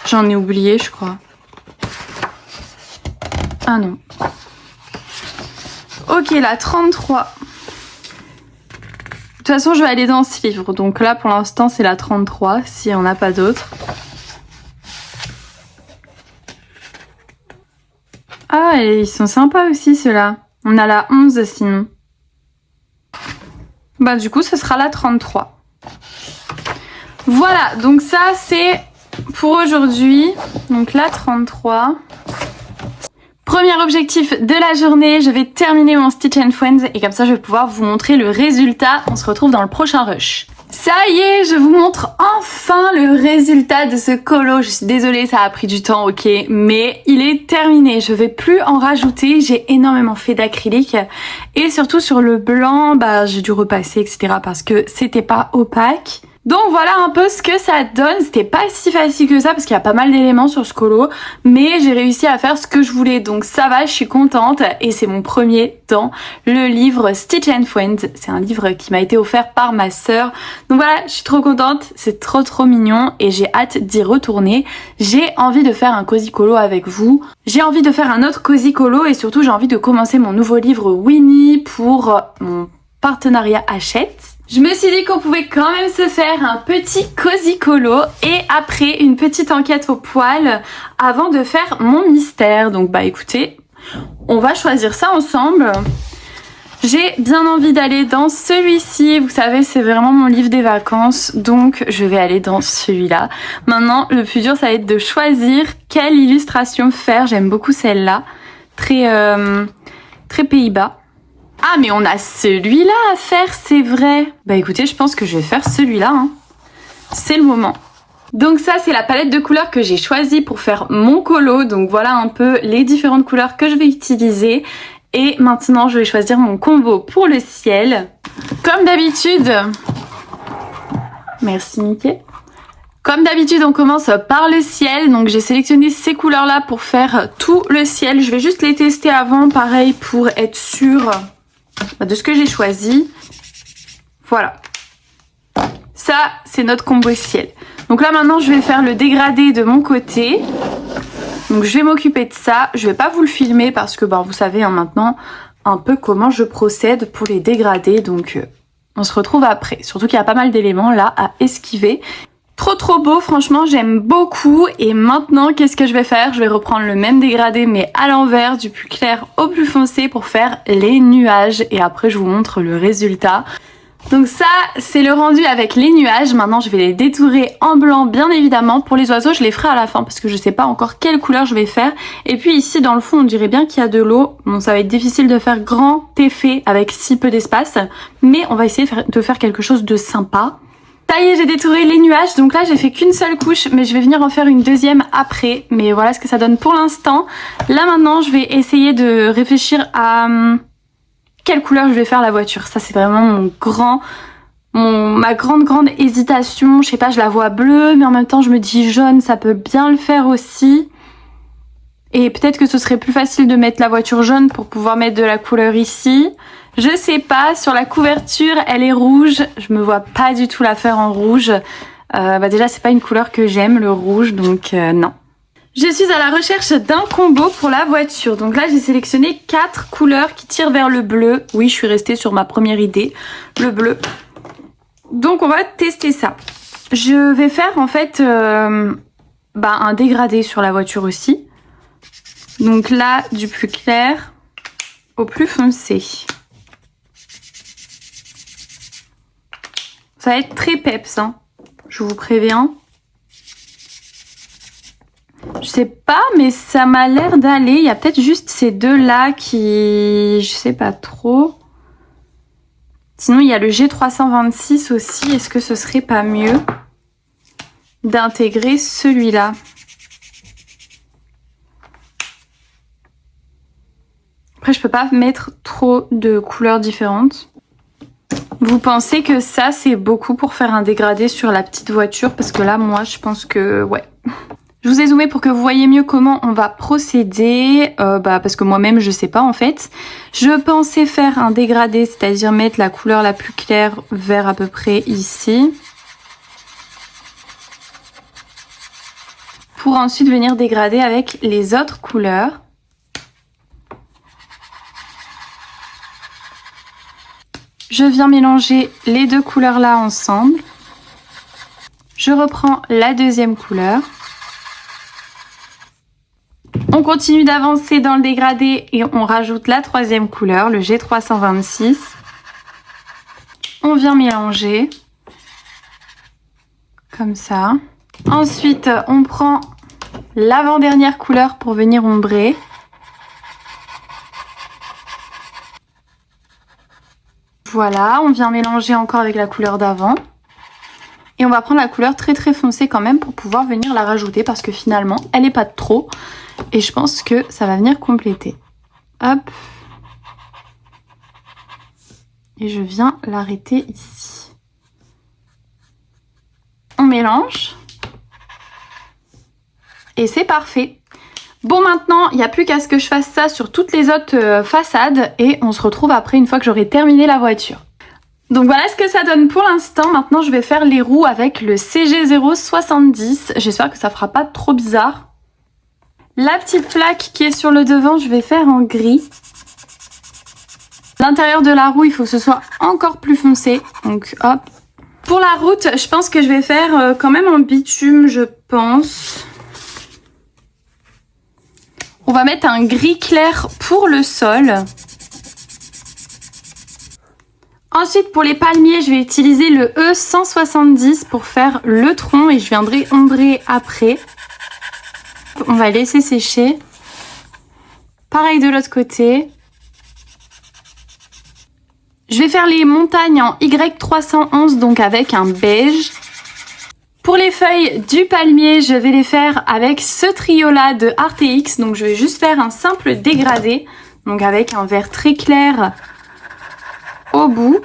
J'en ai oublié je crois. Ah non. Ok, la 33. De toute façon je vais aller dans ce livre, donc là pour l'instant c'est la 33, s'il n'y en a pas d'autres. Ah, et ils sont sympas aussi ceux-là. On a la 11 sinon. Bah du coup ce sera la 33. Voilà, donc ça c'est pour aujourd'hui. Donc la 33. Premier objectif de la journée, je vais terminer mon Stitch & Friends et comme ça je vais pouvoir vous montrer le résultat. On se retrouve dans le prochain rush. Ça y est, je vous montre enfin le résultat de ce colo. Je suis désolée, ça a pris du temps, ok, mais il est terminé. Je vais plus en rajouter. J'ai énormément fait d'acrylique et surtout sur le blanc, bah j'ai dû repasser, etc. parce que c'était pas opaque. Donc voilà un peu ce que ça donne. C'était pas si facile que ça parce qu'il y a pas mal d'éléments sur ce colo, mais j'ai réussi à faire ce que je voulais. Donc ça va, je suis contente et c'est mon premier dans le livre Stitch & Friends. C'est un livre qui m'a été offert par ma sœur. Donc voilà, je suis trop contente, c'est trop mignon et j'ai hâte d'y retourner. J'ai envie de faire un cozy colo avec vous. J'ai envie de faire un autre cozy colo et surtout j'ai envie de commencer mon nouveau livre Winnie pour mon partenariat Hachette. Je me suis dit qu'on pouvait quand même se faire un petit cozy colo et après une petite enquête au poil avant de faire mon mystère. Donc bah écoutez, on va choisir ça ensemble. J'ai bien envie d'aller dans celui-ci. Vous savez, c'est vraiment mon livre des vacances. Donc je vais aller dans celui-là. Maintenant, le plus dur, ça va être de choisir quelle illustration faire. J'aime beaucoup celle-là. Très Pays-Bas. Ah mais on a celui-là à faire, c'est vrai. Bah écoutez, je pense que je vais faire celui-là. Hein. C'est le moment. Donc ça, c'est la palette de couleurs que j'ai choisie pour faire mon colo. Donc voilà un peu les différentes couleurs que je vais utiliser. Et maintenant, je vais choisir mon combo pour le ciel. Comme d'habitude... Merci Mickey. Comme d'habitude, on commence par le ciel. Donc j'ai sélectionné ces couleurs-là pour faire tout le ciel. Je vais juste les tester avant, pareil, pour être sûre de ce que j'ai choisi. Voilà. Ça, c'est notre combo ciel. Donc là maintenant je vais faire le dégradé de mon côté. Donc je vais m'occuper de ça. Je vais pas vous le filmer parce que vous savez maintenant un peu comment je procède pour les dégradés. Donc on se retrouve après. Surtout qu'il y a pas mal d'éléments là à esquiver. Trop beau, franchement j'aime beaucoup. Et maintenant qu'est-ce que je vais faire? Je vais reprendre le même dégradé mais à l'envers, du plus clair au plus foncé pour faire les nuages. Et après je vous montre le résultat. Donc ça c'est le rendu avec les nuages. Maintenant je vais les détourer en blanc bien évidemment. Pour les oiseaux je les ferai à la fin parce que je sais pas encore quelle couleur je vais faire. Et puis ici dans le fond on dirait bien qu'il y a de l'eau. Bon ça va être difficile de faire grand effet avec si peu d'espace. Mais on va essayer de faire quelque chose de sympa. Ça y est, j'ai détouré les nuages, donc là j'ai fait qu'une seule couche, mais je vais venir en faire une deuxième après. Mais voilà ce que ça donne pour l'instant. Là maintenant, je vais essayer de réfléchir à quelle couleur je vais faire la voiture. Ça c'est vraiment ma grande hésitation. Je sais pas, je la vois bleue, mais en même temps je me dis jaune, ça peut bien le faire aussi. Et peut-être que ce serait plus facile de mettre la voiture jaune pour pouvoir mettre de la couleur ici. Je sais pas, sur la couverture elle est rouge, je me vois pas du tout la faire en rouge. Déjà c'est pas une couleur que j'aime, le rouge, donc non. Je suis à la recherche d'un combo pour la voiture. Donc là j'ai sélectionné 4 couleurs qui tirent vers le bleu. Oui, je suis restée sur ma première idée, le bleu. Donc on va tester ça. Je vais faire en fait un dégradé sur la voiture aussi. Donc là du plus clair au plus foncé. Ça va être très peps, hein. Je vous préviens. Je sais pas, mais ça m'a l'air d'aller. Il y a peut-être juste ces deux-là qui... Je sais pas trop. Sinon, il y a le G326 aussi. Est-ce que ce serait pas mieux d'intégrer celui-là? Après, je peux pas mettre trop de couleurs différentes. Vous pensez que ça c'est beaucoup pour faire un dégradé sur la petite voiture? Parce que là moi je pense que ouais. Je vous ai zoomé pour que vous voyez mieux comment on va procéder. Parce que moi-même je sais pas en fait. Je pensais faire un dégradé, c'est-à-dire mettre la couleur la plus claire vers à peu près ici. Pour ensuite venir dégrader avec les autres couleurs. Je viens mélanger les deux couleurs là ensemble. Je reprends la deuxième couleur. On continue d'avancer dans le dégradé et on rajoute la troisième couleur, le G326. On vient mélanger. Comme ça. Ensuite, on prend l'avant-dernière couleur pour venir ombrer. Voilà, on vient mélanger encore avec la couleur d'avant. Et on va prendre la couleur très foncée quand même pour pouvoir venir la rajouter parce que finalement, elle n'est pas de trop. Et je pense que ça va venir compléter. Hop. Et je viens l'arrêter ici. On mélange. Et c'est parfait. Bon, maintenant, il n'y a plus qu'à ce que je fasse ça sur toutes les autres façades et on se retrouve après une fois que j'aurai terminé la voiture. Donc voilà ce que ça donne pour l'instant. Maintenant, je vais faire les roues avec le CG070. J'espère que ça fera pas trop bizarre. La petite plaque qui est sur le devant, je vais faire en gris. L'intérieur de la roue, il faut que ce soit encore plus foncé. Donc hop. Pour la route, je pense que je vais faire quand même en bitume, je pense. On va mettre un gris clair pour le sol. Ensuite, pour les palmiers, je vais utiliser le E170 pour faire le tronc et je viendrai ombrer après. On va laisser sécher. Pareil de l'autre côté. Je vais faire les montagnes en Y311, donc avec un beige. Pour les feuilles du palmier, je vais les faire avec ce trio-là de RTX. Donc je vais juste faire un simple dégradé. Donc avec un vert très clair au bout.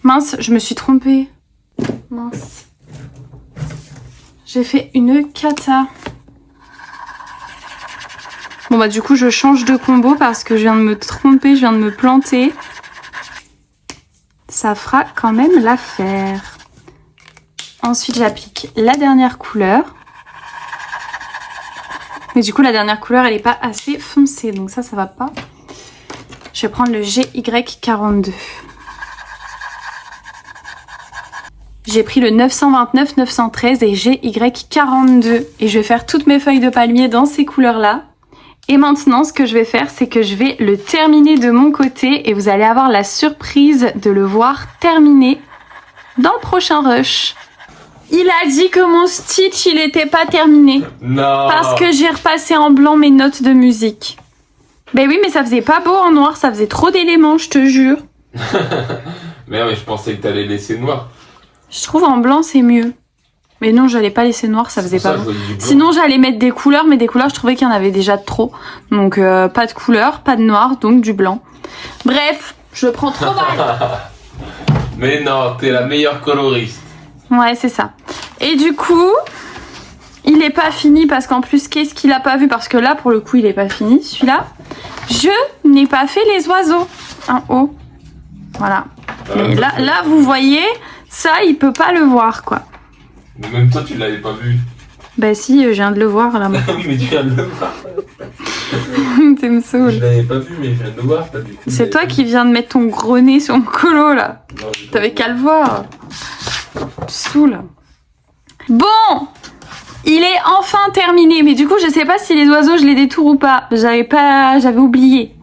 Mince, je me suis trompée. Mince. J'ai fait une cata. Bon bah du coup je change de combo parce que je viens de me tromper, je viens de me planter. Ça fera quand même l'affaire. Ensuite, j'applique la dernière couleur. Mais du coup, la dernière couleur, elle n'est pas assez foncée. Donc ça va pas. Je vais prendre le GY42. J'ai pris le 929, 913 et GY42. Et je vais faire toutes mes feuilles de palmier dans ces couleurs-là. Et maintenant, ce que je vais faire, c'est que je vais le terminer de mon côté. Et vous allez avoir la surprise de le voir terminé dans le prochain rush. Il a dit que mon stitch, il était pas terminé. Non. Parce que j'ai repassé en blanc mes notes de musique. Ben oui, mais ça faisait pas beau en noir, ça faisait trop d'éléments, je te jure. Mais je pensais que t'allais laisser noir. Je trouve en blanc, c'est mieux. Mais non, j'allais pas laisser noir, ça faisait pas beau. Sinon, j'allais mettre des couleurs, mais des couleurs, je trouvais qu'il y en avait déjà trop. Donc, pas de couleur, pas de noir, donc du blanc. Bref, je le prends trop mal. Mais non, t'es la meilleure coloriste. Ouais, c'est ça. Et du coup, il est pas fini parce qu'en plus, qu'est-ce qu'il a pas vu? Parce que là, pour le coup, il est pas fini, celui-là. Je n'ai pas fait les oiseaux en haut. Voilà. Mais là, vous voyez, ça, il peut pas le voir, quoi. Mais même toi, tu l'avais pas vu. Bah si, je viens de le voir, là. Oui, mais tu viens de le voir. Tu me saoules. Je l'avais pas vu, mais je viens de le voir. C'est toi qui viens de mettre ton gros nez sur mon colo, là. T'avais qu'à le voir. Tu saoules. Bon, il est enfin terminé. Mais du coup, je sais pas si les oiseaux, je les détourne ou pas. J'avais oublié.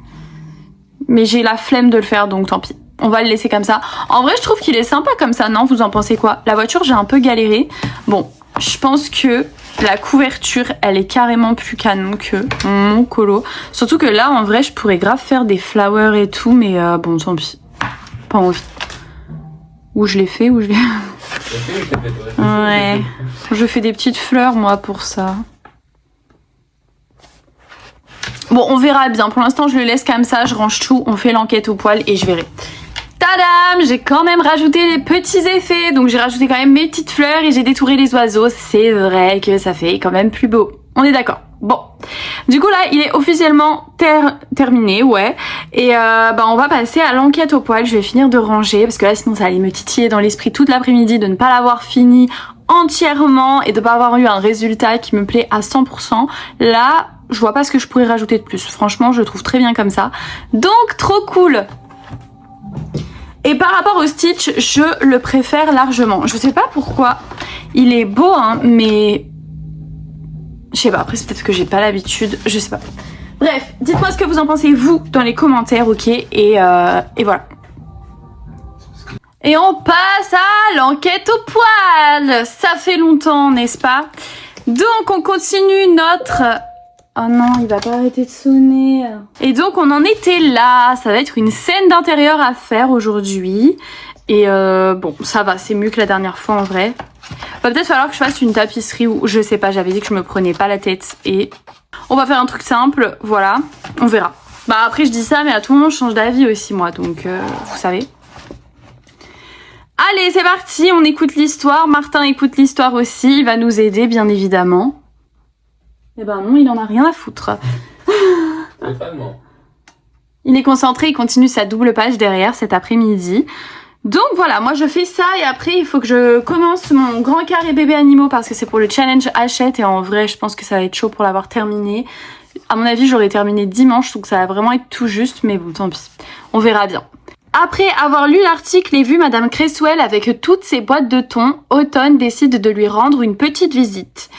Mais j'ai la flemme de le faire, donc tant pis. On va le laisser comme ça. En vrai, je trouve qu'il est sympa comme ça, non? Vous en pensez quoi? La voiture, j'ai un peu galéré. Bon, je pense que la couverture, elle est carrément plus canon que mon colo. Surtout que là, en vrai, je pourrais grave faire des flowers et tout, mais bon, tant pis. Pas envie. Où je l'ai fait, où je l'ai... Ouais. Je fais des petites fleurs, moi, pour ça. Bon, on verra bien. Pour l'instant, je le laisse comme ça. Je range tout. On fait l'enquête au poil et je verrai. Tadam! J'ai quand même rajouté les petits effets. Donc, j'ai rajouté quand même mes petites fleurs et j'ai détouré les oiseaux. C'est vrai que ça fait quand même plus beau. On est d'accord. Bon. Du coup, là, il est officiellement terminé, ouais. Et on va passer à l'enquête au poil. Je vais finir de ranger parce que là, sinon, ça allait me titiller dans l'esprit toute l'après-midi de ne pas l'avoir fini entièrement et de pas avoir eu un résultat qui me plaît à 100%. Là, je vois pas ce que je pourrais rajouter de plus. Franchement, je le trouve très bien comme ça. Donc, trop cool! Et par rapport au Stitch, je le préfère largement. Je sais pas pourquoi. Il est beau, hein, mais... Je sais pas, après c'est peut-être que j'ai pas l'habitude, je sais pas. Bref, dites-moi ce que vous en pensez, vous, dans les commentaires, ok? Et voilà. Et on passe à l'enquête au poil. Ça fait longtemps, n'est-ce pas? Donc, on continue notre... Oh non, il va pas arrêter de sonner. Et donc, on en était là. Ça va être une scène d'intérieur à faire aujourd'hui. Et bon, ça va, c'est mieux que la dernière fois en vrai. Va peut-être falloir que je fasse une tapisserie ou je sais pas, j'avais dit que je me prenais pas la tête. Et on va faire un truc simple, voilà, on verra. Bah après, je dis ça, mais à tout moment, je change d'avis aussi, moi, donc vous savez. Allez, c'est parti, on écoute l'histoire. Martin écoute l'histoire aussi, il va nous aider, bien évidemment. Eh ben non, il en a rien à foutre. Totalement. Il est concentré, il continue sa double page derrière cet après-midi. Donc voilà, moi je fais ça et après il faut que je commence mon grand carré bébé animaux parce que c'est pour le challenge Hachette et en vrai je pense que ça va être chaud pour l'avoir terminé. À mon avis j'aurais terminé dimanche donc ça va vraiment être tout juste mais bon tant pis, on verra bien. Après avoir lu l'article et vu Madame Cresswell avec toutes ses boîtes de thon, Automne décide de lui rendre une petite visite.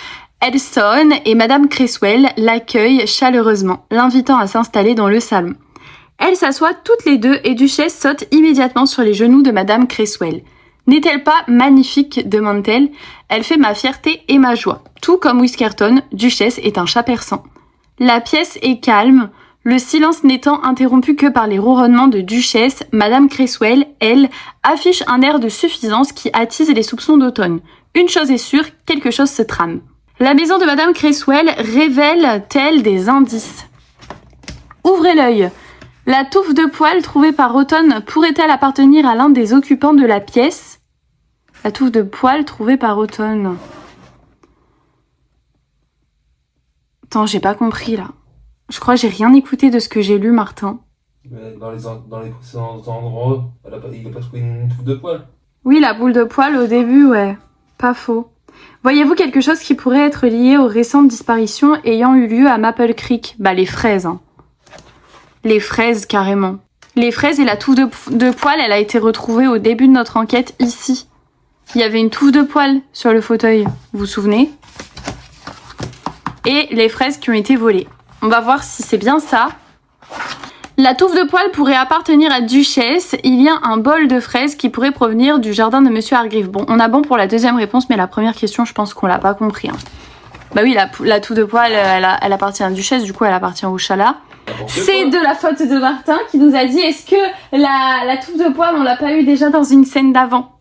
Elle sonne et Madame Cresswell l'accueille chaleureusement, l'invitant à s'installer dans le salon. Elles s'assoient toutes les deux et Duchesse saute immédiatement sur les genoux de Madame Cresswell. « N'est-elle pas magnifique ?» demande-t-elle. « Elle fait ma fierté et ma joie. Tout comme Whiskerton, Duchesse est un chat persan. » La pièce est calme, le silence n'étant interrompu que par les ronronnements de Duchesse. Madame Cresswell, elle, affiche un air de suffisance qui attise les soupçons d'Automne. Une chose est sûre, quelque chose se trame. La maison de Madame Cresswell révèle-t-elle des indices? Ouvrez l'œil. La touffe de poils trouvée par Automne pourrait-elle appartenir à l'un des occupants de la pièce? La touffe de poils trouvée par Automne. Attends, j'ai pas compris là. Je crois que j'ai rien écouté de ce que j'ai lu, Martin. Dans les précédents endroits, il a pas trouvé une touffe de poils. Oui, la boule de poils au début, ouais. Pas faux. Voyez-vous quelque chose qui pourrait être lié aux récentes disparitions ayant eu lieu à Maple Creek? Bah les fraises. Hein. Les fraises carrément. Les fraises et la touffe de poils, elle a été retrouvée au début de notre enquête ici. Il y avait une touffe de poils sur le fauteuil, vous vous souvenez? Et les fraises qui ont été volées. On va voir si c'est bien ça. La touffe de poils pourrait appartenir à Duchesse. Il y a un bol de fraises qui pourrait provenir du jardin de Monsieur Hargreaves. Bon, on a bon pour la deuxième réponse, mais la première question, je pense qu'on l'a pas compris. Hein. Bah oui, la touffe de poils, elle appartient à Duchesse, du coup, elle appartient au Chalat. C'est de la faute de Martin qui nous a dit, est-ce que la touffe de poils, on l'a pas eu déjà dans une scène d'avant?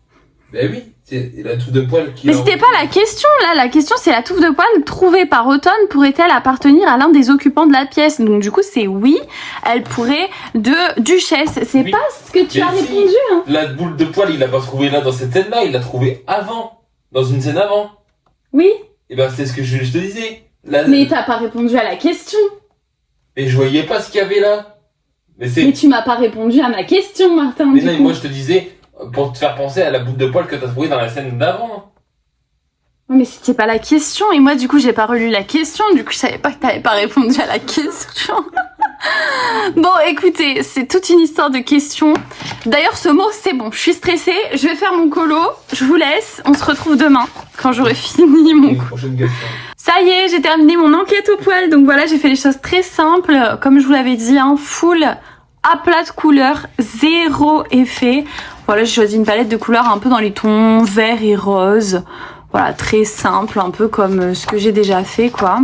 Ben oui, c'est la touffe de poils qui... Mais c'était pas la question, là. La question, c'est la touffe de poils trouvée par Automne pourrait-elle appartenir à l'un des occupants de la pièce? Donc, du coup, c'est oui, elle pourrait de Duchesse. C'est oui. pas ce que tu as répondu, hein. La boule de poils, il l'a pas trouvée là dans cette scène-là, il l'a trouvée avant. Dans une scène avant. Oui. Et ben, c'est ce que je te disais. Mais t'as pas répondu à la question. Mais je voyais pas ce qu'il y avait là. Mais tu m'as pas répondu à ma question, Martin. Mais non, moi je te disais, pour te faire penser à la boule de poils que t'as trouvée dans la scène d'avant. Mais c'était pas la question, et moi du coup j'ai pas relu la question, du coup je savais pas que t'avais pas répondu à la question. Bon écoutez, c'est toute une histoire de questions. D'ailleurs ce mot c'est bon, je suis stressée, je vais faire mon colo, je vous laisse, on se retrouve demain quand j'aurai fini mon colo. Ça y est, j'ai terminé mon enquête au poil, donc voilà j'ai fait les choses très simples, comme je vous l'avais dit, hein, full à plat de couleurs, zéro effet. Voilà, j'ai choisi une palette de couleurs un peu dans les tons vert et rose. Voilà, très simple, un peu comme ce que j'ai déjà fait, quoi.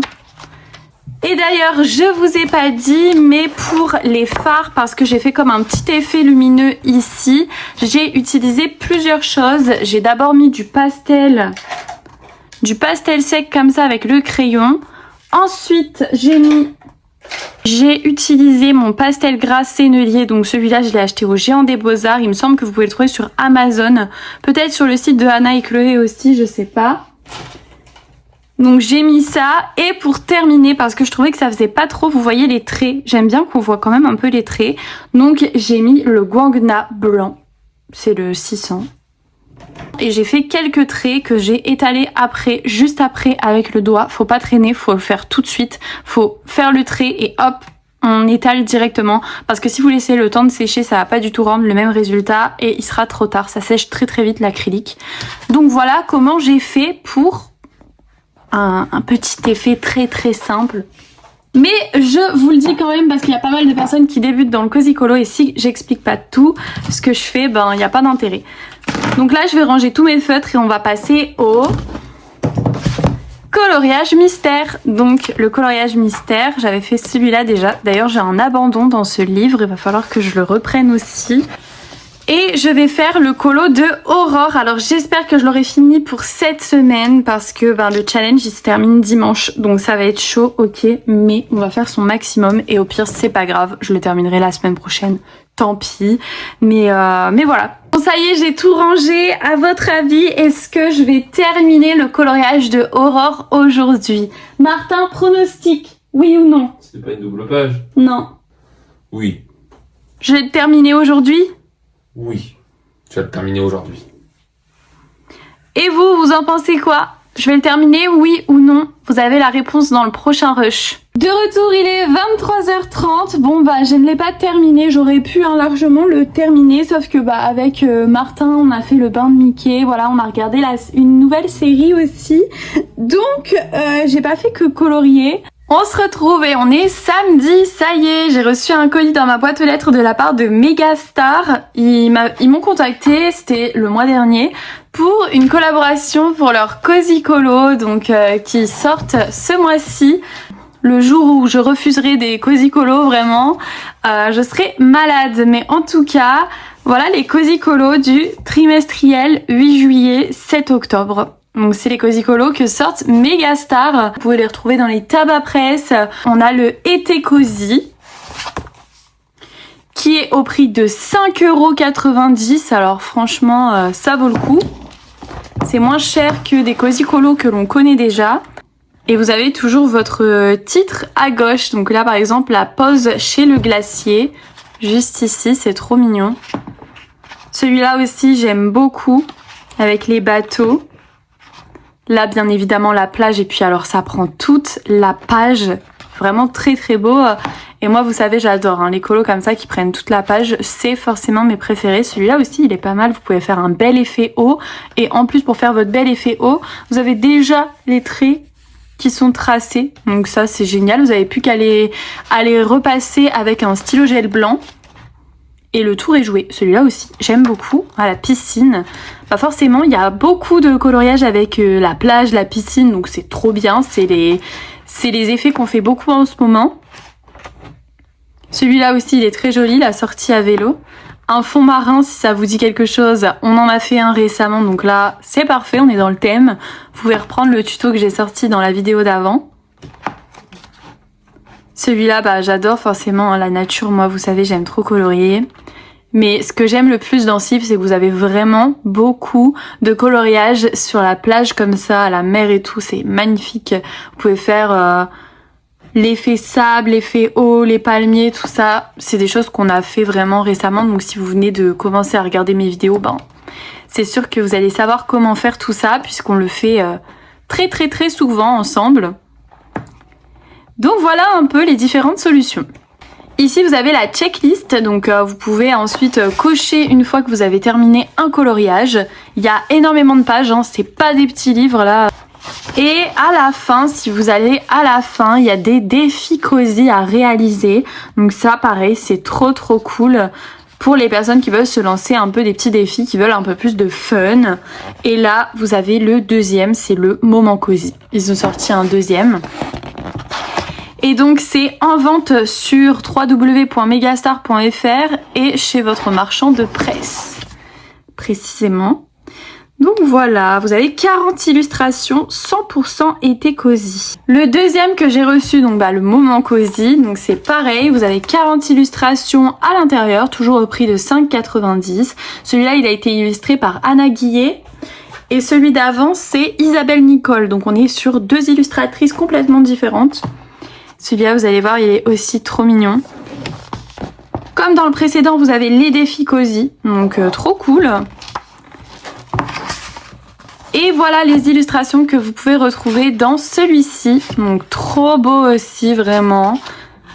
Et d'ailleurs, je vous ai pas dit, mais pour les fards, parce que j'ai fait comme un petit effet lumineux ici, j'ai utilisé plusieurs choses. J'ai d'abord mis du pastel sec comme ça avec le crayon. Ensuite, j'ai utilisé mon pastel gras sennelier, donc celui-là je l'ai acheté au Géant des Beaux-Arts, il me semble que vous pouvez le trouver sur Amazon, peut-être sur le site de Anna et Chloé aussi, je sais pas. Donc j'ai mis ça, et pour terminer, parce que je trouvais que ça faisait pas trop, vous voyez les traits, j'aime bien qu'on voit quand même un peu les traits, donc j'ai mis le Guangna blanc, c'est le 600. Et j'ai fait quelques traits que j'ai étalés après, juste après avec le doigt. Faut pas traîner, faut le faire tout de suite. Faut faire le trait et hop, on étale directement. Parce que si vous laissez le temps de sécher, ça va pas du tout rendre le même résultat et il sera trop tard. Ça sèche très très vite l'acrylique. Donc voilà comment j'ai fait pour un petit effet très très simple. Mais je vous le dis quand même parce qu'il y a pas mal de personnes qui débutent dans le Cozy Colo et si j'explique pas tout ce que je fais, ben il n'y a pas d'intérêt. Donc là je vais ranger tous mes feutres et on va passer au coloriage mystère. Donc le coloriage mystère, j'avais fait celui-là déjà. D'ailleurs j'ai un abandon dans ce livre, il va falloir que je le reprenne aussi. Et je vais faire le colo de Aurore. Alors j'espère que je l'aurai fini pour cette semaine parce que le challenge il se termine dimanche. Donc ça va être chaud, ok, mais on va faire son maximum et au pire c'est pas grave, je le terminerai la semaine prochaine. Tant pis, mais voilà. Bon ça y est, j'ai tout rangé. À votre avis, est-ce que je vais terminer le coloriage de Aurore aujourd'hui? Martin, pronostic, oui ou non? C'est pas une double page? Non. Oui. Je vais le terminer aujourd'hui? Oui, tu vas le terminer aujourd'hui. Et vous en pensez quoi? Je vais le terminer, oui ou non? Vous avez la réponse dans le prochain rush. De retour, il est 23h30. Bon je ne l'ai pas terminé. J'aurais pu largement le terminer, sauf que avec Martin, on a fait le bain de Mickey. Voilà, on a regardé une nouvelle série aussi. Donc, j'ai pas fait que colorier. On se retrouve et on est samedi, ça y est, j'ai reçu un colis dans ma boîte aux lettres de la part de Megastar. Ils m'ont contacté, c'était le mois dernier, pour une collaboration pour leur Cozy Colo, donc qui sortent ce mois-ci. Le jour où je refuserai des Cozy Colo, vraiment, je serai malade. Mais en tout cas, voilà les Cozy Colo du trimestriel 8 juillet, 7 octobre. Donc c'est les Cozy Colo que sortent Megastar. Vous pouvez les retrouver dans les tabacs presse. On a le Été Cozy qui est au prix de 5,90 €. Alors franchement, ça vaut le coup. C'est moins cher que des Cozy Colo que l'on connaît déjà. Et vous avez toujours votre titre à gauche. Donc là par exemple, la pause chez le glacier. Juste ici, c'est trop mignon. Celui-là aussi, j'aime beaucoup avec les bateaux. Là, bien évidemment, la plage. Et puis alors, ça prend toute la page. Vraiment très très beau. Et moi, vous savez, j'adore hein, les colos comme ça qui prennent toute la page. C'est forcément mes préférés. Celui-là aussi, il est pas mal. Vous pouvez faire un bel effet haut. Et en plus, pour faire votre bel effet haut, vous avez déjà les traits qui sont tracés. Donc ça, c'est génial. Vous avez plus qu'à les repasser avec un stylo gel blanc. Et le tour est joué. Celui-là aussi, j'aime beaucoup. À la piscine. Bah forcément, il y a beaucoup de coloriage avec la plage, la piscine. Donc c'est trop bien. C'est les effets qu'on fait beaucoup en ce moment. Celui-là aussi, il est très joli. La sortie à vélo. Un fond marin, si ça vous dit quelque chose. On en a fait un récemment. Donc là, c'est parfait. On est dans le thème. Vous pouvez reprendre le tuto que j'ai sorti dans la vidéo d'avant. Celui-là, bah, j'adore forcément hein, la nature. Moi, vous savez, j'aime trop colorier. Mais ce que j'aime le plus dans ce livre, c'est que vous avez vraiment beaucoup de coloriage sur la plage comme ça, à la mer et tout. C'est magnifique. Vous pouvez faire l'effet sable, l'effet eau, les palmiers, tout ça. C'est des choses qu'on a fait vraiment récemment. Donc si vous venez de commencer à regarder mes vidéos, ben, c'est sûr que vous allez savoir comment faire tout ça puisqu'on le fait très très très souvent ensemble. Donc voilà un peu les différentes solutions. Ici vous avez la checklist, donc vous pouvez ensuite cocher une fois que vous avez terminé un coloriage. Il y a énormément de pages, hein, c'est pas des petits livres là. Et à la fin, si vous allez à la fin, il y a des défis cosy à réaliser. Donc ça pareil, c'est trop trop cool pour les personnes qui veulent se lancer un peu des petits défis, qui veulent un peu plus de fun. Et là vous avez le deuxième, c'est le moment cosy. Ils ont sorti un deuxième. Et donc c'est en vente sur www.megastar.fr et chez votre marchand de presse, précisément. Donc voilà, vous avez 40 illustrations 100% été cosy. Le deuxième que j'ai reçu, donc bah, le moment cosy, donc c'est pareil, vous avez 40 illustrations à l'intérieur, toujours au prix de 5,90. Celui-là, il a été illustré par Anna Guillet. Et celui d'avant, c'est Isabelle Nicole. Donc on est sur deux illustratrices complètement différentes. Celui-là, vous allez voir, il est aussi trop mignon. Comme dans le précédent, vous avez les défis cosy, donc trop cool. Et voilà les illustrations que vous pouvez retrouver dans celui-ci. Donc trop beau aussi, vraiment.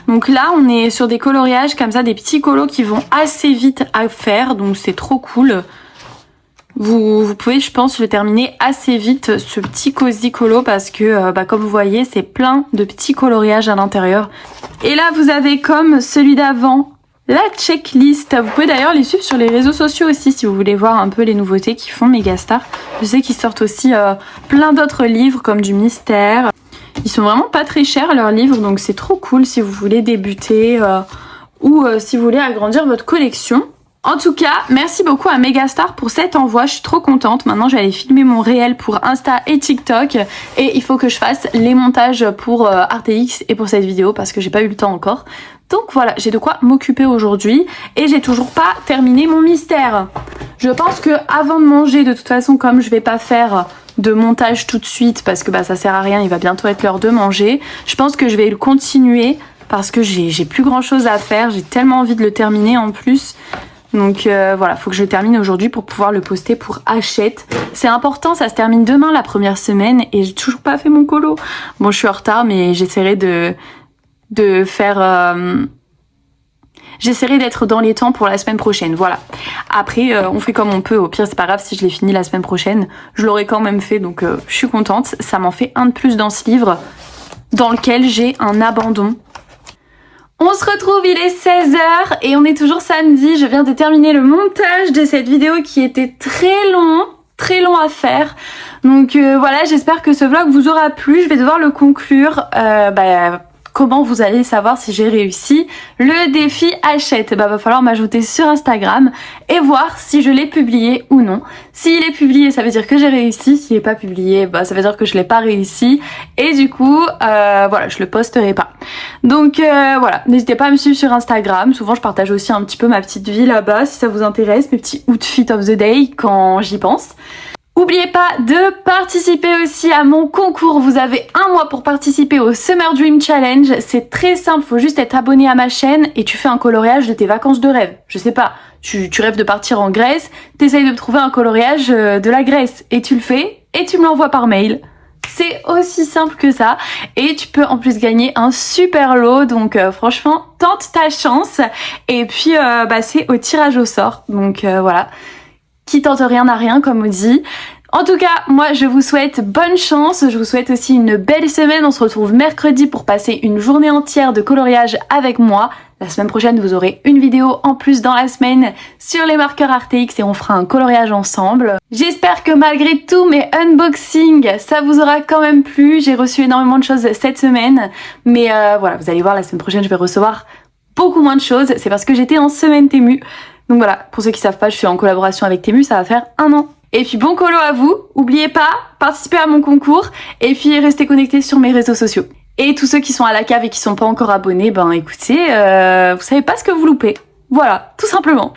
Donc là, on est sur des coloriages comme ça, des petits colos qui vont assez vite à faire, donc c'est trop cool. Vous pouvez, je pense, le terminer assez vite, ce petit cosy colo, parce que, comme vous voyez, c'est plein de petits coloriages à l'intérieur. Et là, vous avez, comme celui d'avant, la checklist. Vous pouvez d'ailleurs les suivre sur les réseaux sociaux aussi, si vous voulez voir un peu les nouveautés qu'ils font, Megastar. Je sais qu'ils sortent aussi plein d'autres livres, comme du mystère. Ils sont vraiment pas très chers, leurs livres, donc c'est trop cool si vous voulez débuter ou si vous voulez agrandir votre collection. En tout cas, merci beaucoup à Megastar pour cet envoi, je suis trop contente. Maintenant, je vais aller filmer mon réel pour Insta et TikTok et il faut que je fasse les montages pour RTX et pour cette vidéo parce que j'ai pas eu le temps encore. Donc voilà, j'ai de quoi m'occuper aujourd'hui et j'ai toujours pas terminé mon mystère. Je pense que avant de manger, de toute façon, comme je vais pas faire de montage tout de suite parce que ça sert à rien, il va bientôt être l'heure de manger, je pense que je vais le continuer parce que j'ai plus grand chose à faire, j'ai tellement envie de le terminer en plus. Donc voilà, faut que je le termine aujourd'hui pour pouvoir le poster pour Hachette. C'est important, ça se termine demain la première semaine et j'ai toujours pas fait mon colo. Bon, je suis en retard mais j'essaierai de faire... J'essaierai d'être dans les temps pour la semaine prochaine, voilà. Après, on fait comme on peut, au pire c'est pas grave si je l'ai fini la semaine prochaine. Je l'aurai quand même fait, donc je suis contente. Ça m'en fait un de plus dans ce livre, dans lequel j'ai un abandon. On se retrouve, il est 16h et on est toujours samedi. Je viens de terminer le montage de cette vidéo qui était très long à faire. Donc voilà, j'espère que ce vlog vous aura plu. Je vais devoir le conclure. Comment vous allez savoir si j'ai réussi le défi Hachette? Va falloir m'ajouter sur Instagram et voir si je l'ai publié ou non. S'il est publié, ça veut dire que j'ai réussi. S'il n'est pas publié, ça veut dire que je l'ai pas réussi. Et du coup, voilà, je le posterai pas. Donc voilà, n'hésitez pas à me suivre sur Instagram. Souvent, je partage aussi un petit peu ma petite vie là-bas, si ça vous intéresse, mes petits outfits of the day quand j'y pense. N'oubliez pas de participer aussi à mon concours. Vous avez un mois pour participer au Summer Dream Challenge. C'est très simple, faut juste être abonné à ma chaîne et tu fais un coloriage de tes vacances de rêve. Je sais pas, tu rêves de partir en Grèce, t'essayes de trouver un coloriage de la Grèce et tu le fais et tu me l'envoies par mail. C'est aussi simple que ça et tu peux en plus gagner un super lot, donc franchement tente ta chance et puis c'est au tirage au sort, donc voilà, qui tente rien n'a rien comme on dit. En tout cas, moi je vous souhaite bonne chance, je vous souhaite aussi une belle semaine, on se retrouve mercredi pour passer une journée entière de coloriage avec moi. La semaine prochaine, vous aurez une vidéo en plus dans la semaine sur les marqueurs RTX et on fera un coloriage ensemble. J'espère que malgré tous mes unboxings, ça vous aura quand même plu. J'ai reçu énormément de choses cette semaine, mais voilà, vous allez voir, la semaine prochaine, je vais recevoir beaucoup moins de choses. C'est parce que j'étais en semaine Temu. Donc voilà, pour ceux qui savent pas, je suis en collaboration avec Temu, ça va faire 1 an. Et puis bon colo à vous, n'oubliez pas, participez à mon concours et puis restez connectés sur mes réseaux sociaux. Et tous ceux qui sont à la cave et qui sont pas encore abonnés, écoutez, vous savez pas ce que vous loupez. Voilà, tout simplement.